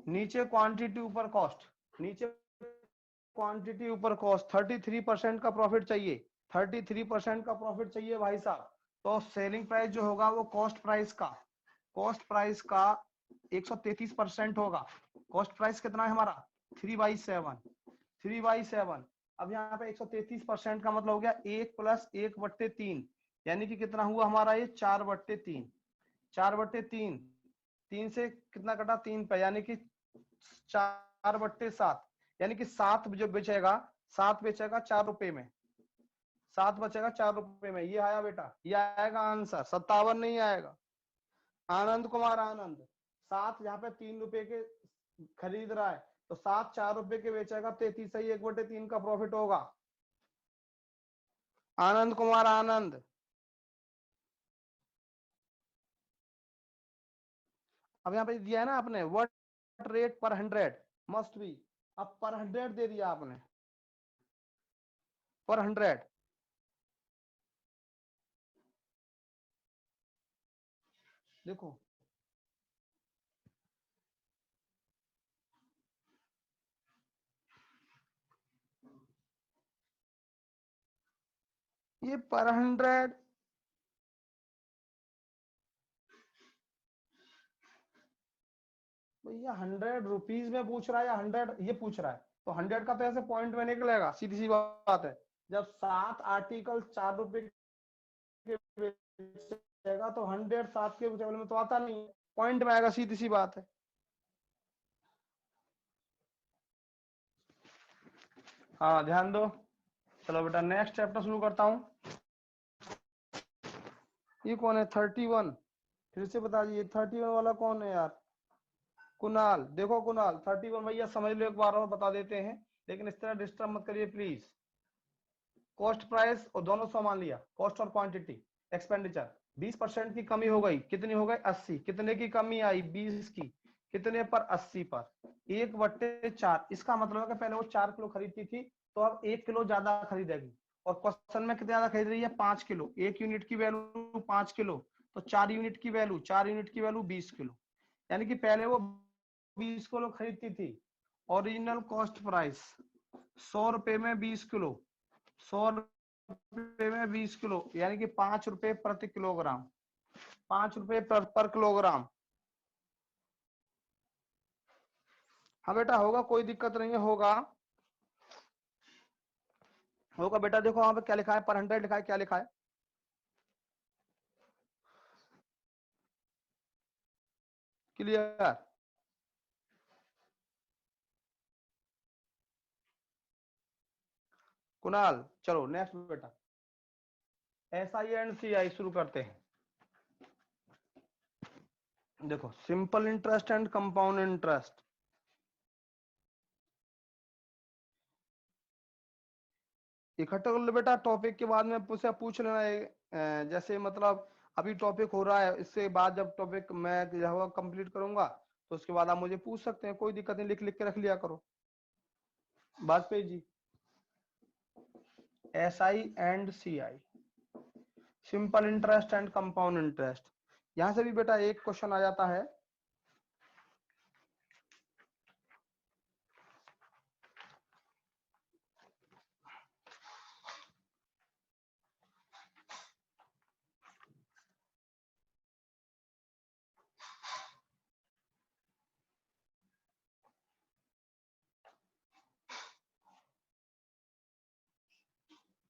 नीचे क्वांटिटी ऊपर कॉस्ट, नीचे क्वांटिटी ऊपर कॉस्ट, 33% का प्रॉफिट चाहिए, 33% का प्रॉफिट चाहिए भाई साहब। तो सेलिंग प्राइस जो होगा वो कॉस्ट प्राइस का 133% होगा। कॉस्ट प्राइस कितना है हमारा 3/7। अब यहाँ पे 133% का मतलब हो गया 1 + 1/3, यानी कि कितना हुआ हमारा ये 4/3। 4/3, 3 से कितना कटा 3 पे, यानी कि 4/7, यानी कि 7 जो बेचेगा, 7 बेचेगा 4 रुपए में, 7 बचेगा 4 रुपए में। ये आया बेटा, ये आएगा आंसर, 57 नहीं आएगा। आनंद कुमार आनंद, 7 यहाँ पे 3 रुपए के खरीद रहा है, तो 7 4 रुपए के बेचेगा, 33 ही 1/3 का प्रॉफिट होगा। आनंद कुमार आनंद, अब यहाँ पे दिया है ना आपने, व्हाट रेट पर 100 मस्ट बी, अब पर 100 दे दिया आपने, पर 100। देखो ये पर 100, भैया 100 रुपीज में पूछ रहा है या 100 ये पूछ रहा है, तो 100 का तो ऐसे पॉइंट में निकलेगा, सीधी सी बात है। जब 7 आर्टिकल 4 रुपए के बेचेगा तो 100 7 के टेबल में तो आता नहीं, पॉइंट में आएगा, सीधी सी बात है। हाँ ध्यान दो। चलो बेटा नेक्स्ट चैप्टर शुरू करता हूँ। ये कौन है 31, फिर से बता दीजिए 31 वाला कौन है यार। कुणाल, देखो कुणाल 31 भैया समझ लो, एक बार और बता देते हैं, लेकिन इस तरह डिस्टर्ब मत करिए प्लीज। कॉस्ट प्राइस और दोनों सामान लिया, कॉस्ट और क्वांटिटी, एक्सपेंडिचर 20% की कमी हो गई, कितनी हो गई 80, कितने की कमी आई 20 की, कितने पर 80 पर 1/4। इसका मतलब है कि पहले वो 4 किलो खरीदती थी, तो अब 1 किलो ज्यादा खरीदेगी, और क्वेश्चन में कितने ज्यादा खरीद रही है 5 किलो, 1 यूनिट की वैल्यू 5 किलो, तो 4 यूनिट की वैल्यू 20 किलो, यानी कि पहले वो 20 किलो खरीदती थी। ओरिजिनल कॉस्ट प्राइस 100 रुपए में 20 किलो, 100 रुपए में 20 किलो, यानी कि 5 रुपए प्रति किलोग्राम, 5 रुपए पर किलोग्राम। हाँ बेटा होगा, कोई दिक्कत नहीं है, होगा होगा बेटा। देखो वहां पे क्या लिखा है, पर 100 लिखा है, क्या लिखा है, क्लियर। कुणाल चलो नेक्स्ट बेटा, SI&CI शुरू करते हैं। देखो simple interest and compound interest, इकट्ठा कर लो बेटा, टॉपिक के बाद में पूछ लेना जैसे मतलब अभी टॉपिक हो रहा है, इससे बाद जब टॉपिक मैं कंप्लीट करूंगा तो उसके बाद आप मुझे पूछ सकते हैं, कोई दिक्कत नहीं, लिख लिख के रख लिया करो। Vajpayee ji, SI&CI, simple interest and compound interest, यहां से भी बेटा एक क्वेश्चन आ जाता है।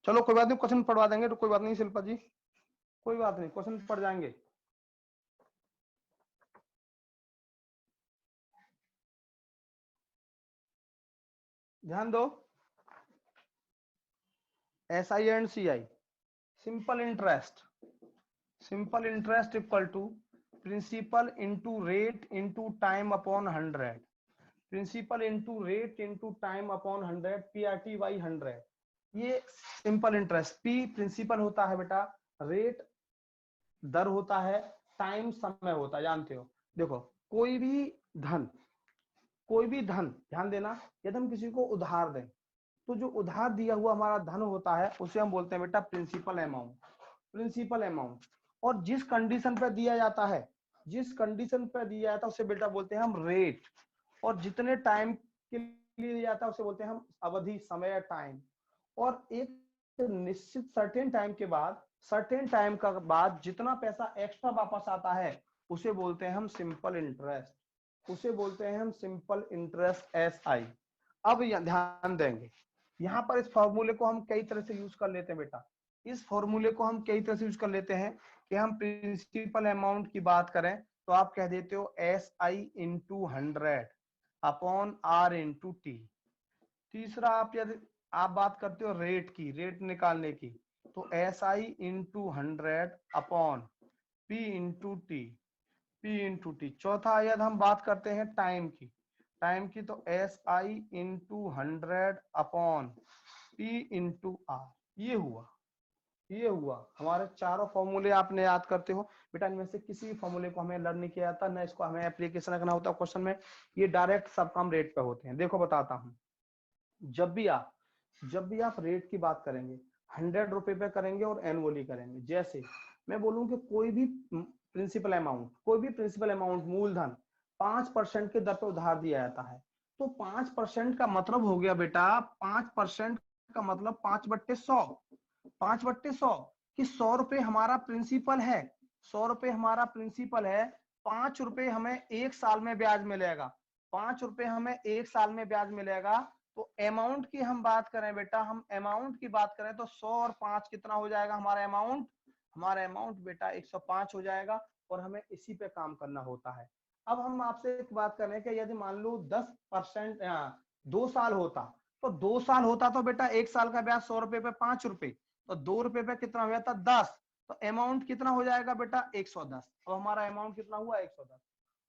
चलो कोई बात नहीं, क्वेश्चन पढ़वा देंगे, तो कोई बात नहीं शिल्पा जी, कोई बात नहीं, क्वेश्चन पढ़ जाएंगे। ध्यान दो, SI&CI, simple interest, simple interest equal to principal into rate into time upon 100, principal into rate into time upon 100, PRT by 100। ये सिंपल इंटरेस्ट, P प्रिंसिपल होता है बेटा, रेट दर होता है, टाइम समय होता है, जानते हो। देखो कोई भी धन, कोई भी धन, ध्यान देना, यदि हम किसी को उधार दें, तो जो उधार दिया हुआ हमारा धन होता है उसे हम बोलते हैं बेटा प्रिंसिपल अमाउंट, प्रिंसिपल अमाउंट। और जिस कंडीशन पर दिया जाता है जिस कंडीशन पे दिया जाता है उसे बेटा बोलते हैं हम रेट, और जितने टाइम के लिए दिया जाता है उसे बोलते हैं हम अवधि, समय, टाइम। और एक निश्चित सर्टेन टाइम के बाद, सर्टेन टाइम का बाद जितना पैसा एक्स्ट्रा वापस आता है उसे बोलते हैं हम सिंपल इंटरेस्ट, उसे बोलते हैं हम सिंपल इंटरेस्ट, SI। अब ध्यान देंगे, यहाँ पर इस फॉर्मूले को हम कई तरह से यूज कर लेते हैं बेटा। इस फॉर्मूले को हम कई तरह से यूज कर लेते हैं कि हम प्रिंसिपल अमाउंट की बात करें तो आप कह देते हो SI into 100 upon R into T. तीसरा आप यदि आप बात करते हो रेट की, रेट निकालने की, तो SI into 100 upon P into T, P into T. चौथा यदि हम बात करते हैं टाइम की, टाइम की, तो SI into 100 upon P into R। ये हुआ हमारे चारों फॉर्मूले। आपने याद करते हो बेटा, इनमें से किसी भी फॉर्मूले को हमें लर्न नहीं किया जाता, ना इसको हमें एप्लीकेशन रखना होता क्वेश्चन में, ये डायरेक्ट सब काम रेट पे होते हैं। देखो बताता हूँ, जब भी आप रेट की बात करेंगे 100 रुपए पे करेंगे और एनुअली करेंगे। जैसे मैं बोलूं कि कोई भी प्रिंसिपल अमाउंट मूलधन 5% के दर पे उधार दिया जाता है, तो 5% का मतलब हो गया बेटा, 5% का मतलब 5/100, 5/100 कि 100 रुपए हमारा प्रिंसिपल है, 100 रुपए हमारा प्रिंसिपल है, 5 रुपए हमें एक साल में ब्याज मिलेगा, 5 रुपए हमें एक साल में ब्याज मिलेगा। तो अमाउंट की हम बात करें बेटा, हम अमाउंट की बात करें तो 100 और 5 कितना हो जाएगा हमारा अमाउंट, हमारा अमाउंट बेटा 105 हो जाएगा, और हमें इसी पे काम करना होता है। अब हम आपसे एक बात करें कि यदि मान लो 10% 2 साल होता, तो 2 साल होता तो बेटा एक साल का ब्याज 100 रुपए पे 5 रुपए, तो 2 रुपए पे कितना हो जाता 10, तो अमाउंट कितना हो जाएगा बेटा 110। अब हमारा अमाउंट कितना हुआ 110।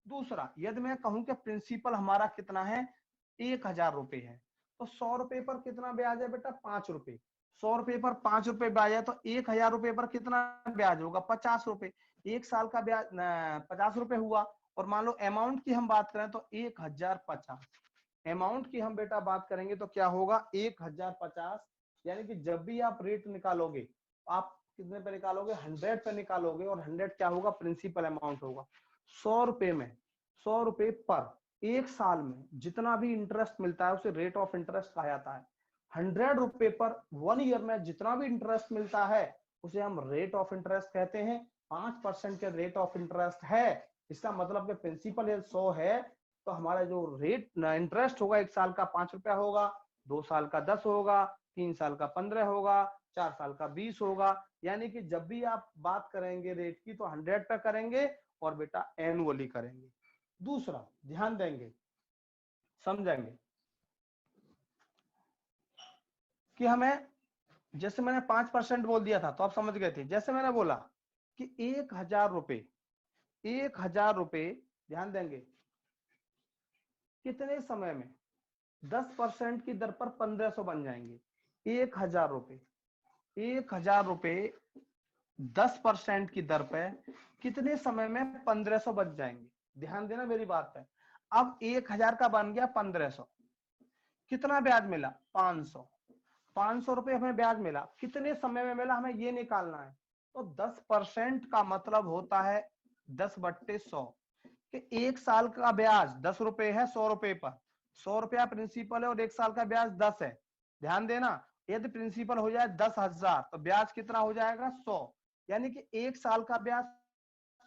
दूसरा, यदि मैं कहूं कि प्रिंसिपल हमारा कितना है 1000 रुपए है, तो 100 रुपए पर कितना ब्याज है बेटा 5 रुपए, 100 रुपए पर 5 रुपए ब्याज है, तो 1000 रुपए पर कितना ब्याज होगा 50 रुपए, एक साल का ब्याज 50 रुपए हुआ। और मान लो अमाउंट की हम बात करें तो 1050, अमाउंट की हम बेटा बात करेंगे तो क्या होगा 1050। यानी कि जब भी आप रेट निकालोगे, आप कितने पे निकालोगे 100 पे निकालोगे, और 100 क्या होगा प्रिंसिपल अमाउंट होगा। 100 रुपए में, 100 रुपए पर एक साल में जितना भी इंटरेस्ट मिलता है उसे रेट ऑफ इंटरेस्ट कहा जाता है। 100 रुपए पर 1 ईयर में जितना भी इंटरेस्ट मिलता है उसे हम रेट ऑफ इंटरेस्ट कहते हैं। 5% के रेट ऑफ इंटरेस्ट है, इसका मतलब कि प्रिंसिपल 100 है, तो हमारा जो रेट इंटरेस्ट होगा एक साल का 5 रुपया होगा, 2 साल का 10 होगा, 3 साल का 15 होगा, 4 साल का 20 होगा। यानी कि जब भी आप बात करेंगे रेट की तो 100 पे करेंगे और बेटा एनुअली करेंगे। दूसरा ध्यान देंगे, समझेंगे कि हमें, जैसे मैंने 5% बोल दिया था तो आप समझ गए थे, जैसे मैंने बोला कि 1000 रुपए, 1000 रुपए ध्यान देंगे कितने समय में 10% की दर पर 1500 बन जाएंगे। 1000 रुपए, 1000 रुपए 10% की दर पे कितने समय में 1500 बच जाएंगे। ध्यान देना मेरी बात पे। अब 1000 का बन गया 1500, कितना ब्याज मिला 500, 500 रुपए हमें ब्याज मिला, कितने समय में मिला हमें ये निकालना है। तो 10% का मतलब होता है 10/100, कि एक साल का ब्याज 10 रुपए है 100 रुपए पर, 100 रुपया प्रिंसिपल है और एक साल का ब्याज 10 है। ध्यान देना, यदि प्रिंसिपल हो जाए 10,000 तो ब्याज कितना हो जाएगा 100, यानी कि एक साल का ब्याज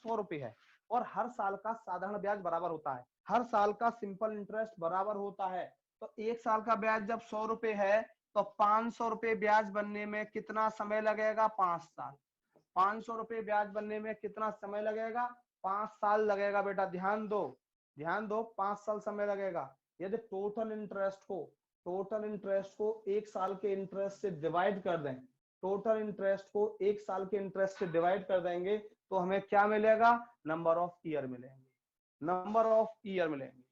100 रुपए है, और हर साल का साधारण ब्याज बराबर होता है, हर साल का सिंपल इंटरेस्ट बराबर होता है। तो एक साल का ब्याज जब 100 रुपए है तो 500 रुपए ब्याज बनने में कितना समय लगेगा 5 साल, 500 रुपए ब्याज बनने में कितना समय लगेगा 5 साल लगेगा बेटा। ध्यान दो, ध्यान दो, 5 साल समय लगेगा। यदि टोटल इंटरेस्ट को एक साल के इंटरेस्ट से डिवाइड कर दें, टोटल इंटरेस्ट को एक साल के इंटरेस्ट से डिवाइड कर देंगे तो हमें क्या मिलेगा नंबर ऑफ ईयर मिलेंगे, नंबर ऑफ ईयर मिलेंगे।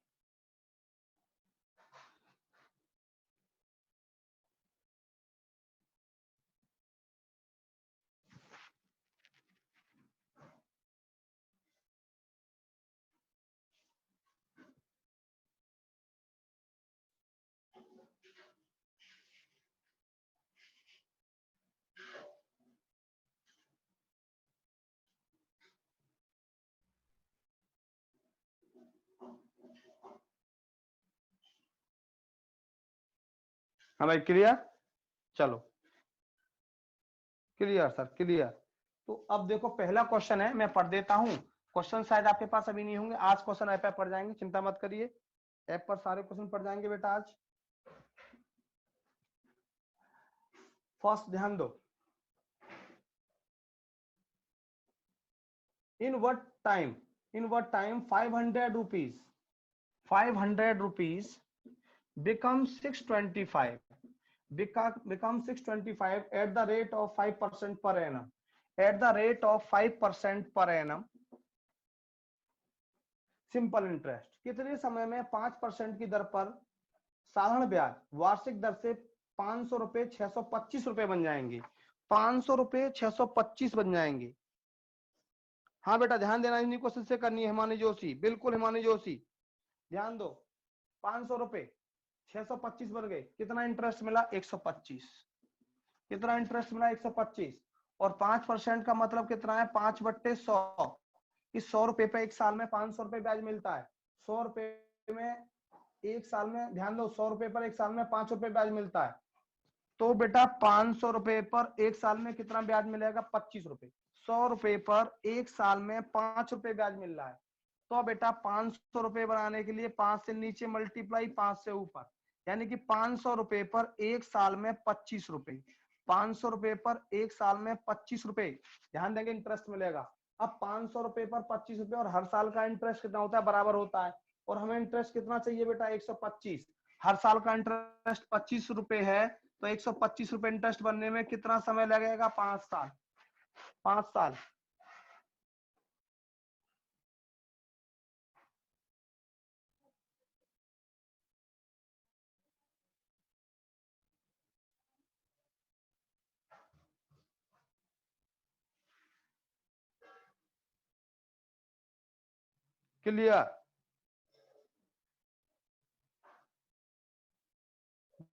हाँ भाई क्लियर, चलो क्लियर सर क्लियर। तो अब देखो पहला क्वेश्चन है, मैं पढ़ देता हूं। क्वेश्चन शायद आपके पास अभी नहीं होंगे, आज क्वेश्चन ऐप पे पढ़ जाएंगे, चिंता मत करिए, ऐप पर सारे क्वेश्चन पढ़ जाएंगे बेटा आज। फर्स्ट ध्यान दो, इन what time 500 rupees 500 rupees become 625 become 625 at the rate of 5% per annum, at the rate of 5% per annum simple interest. कितने समय में 5% की दर पर साधारण ब्याज वार्षिक दर से 500 रुपए 625 रुपए बन जाएंगे, 500 रुपए 625 बन जाएंगे। हाँ बेटा ध्यान देना, इन्हीं क्वेश्चन से करनी है हिमानी जोशी, बिल्कुल हिमानी जोशी ध्यान दो। 500 रुपए 625 बन गए, कितना इंटरेस्ट मिला 125, कितना इंटरेस्ट मिला 125, और 5% का मतलब कितना है 5/100, इस 100 रुपए पे एक साल में 500 रुपए ब्याज मिलता है, 100 रुपए में एक साल में, ध्यान दो 100 रुपए पर एक साल में 5 रुपए ब्याज मिलता है, तो बेटा 500 रुपए पर एक साल में कितना ब्याज मिलेगा 25 रुपए, 100 रुपए पर एक साल में 5 रुपए ब्याज मिल रहा है, तो बेटा 500 रुपए बनाने के लिए 5 से नीचे मल्टीप्लाई 5 से ऊपर, यानी कि 500 रुपए पर एक साल में 25 रुपए, 500 रुपए पर एक साल में 25 रुपए, ध्यान देंगे इंटरेस्ट मिलेगा। अब 500 रुपए पर 25 रुपए और हर साल का इंटरेस्ट कितना होता है बराबर होता है, और हमें इंटरेस्ट कितना चाहिए बेटा 125, हर साल का इंटरेस्ट 25 रुपए है, तो 125 रुपए इंटरेस्ट बनने में कितना समय लगेगा 5 साल, 5 साल। क्लियर,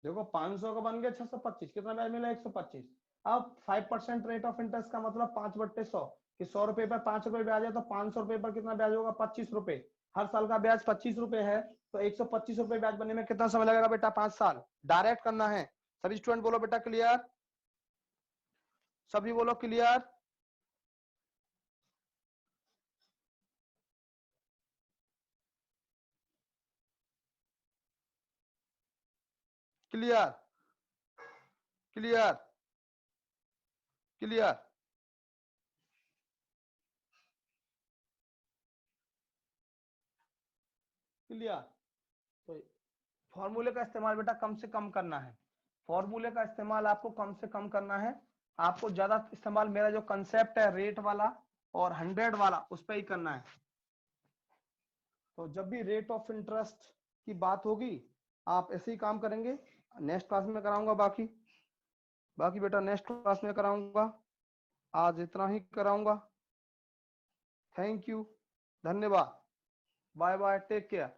देखो 500 का बन गया 625, कितना ब्याज मिला 125। अब 5% रेट ऑफ इंटरेस्ट का मतलब 5/100, कि 100 रुपए पर 5 रुपए ब्याज है, तो 500 रुपए पर कितना ब्याज होगा 25 रुपए, हर साल का ब्याज 25 रुपए है, तो 125 रुपए ब्याज बनने में कितना समय लगेगा बेटा 5 साल। डायरेक्ट करना है, सभी स्टूडेंट बोलो बेटा क्लियर, सभी बोलो clear. Clear clear clear, clear. तो फॉर्मूले का इस्तेमाल बेटा कम से कम करना है, फॉर्मूले का इस्तेमाल आपको कम से कम करना है, आपको ज्यादा इस्तेमाल मेरा जो कंसेप्ट है रेट वाला और 100 वाला उस पर ही करना है। तो जब भी रेट ऑफ इंटरेस्ट की बात होगी आप ऐसे ही काम करेंगे, नेक्स्ट क्लास में कराऊंगा, बाकी बेटा नेक्स्ट क्लास में कराऊंगा, आज इतना ही कराऊंगा। थैंक यू, धन्यवाद, बाय बाय, टेक केयर।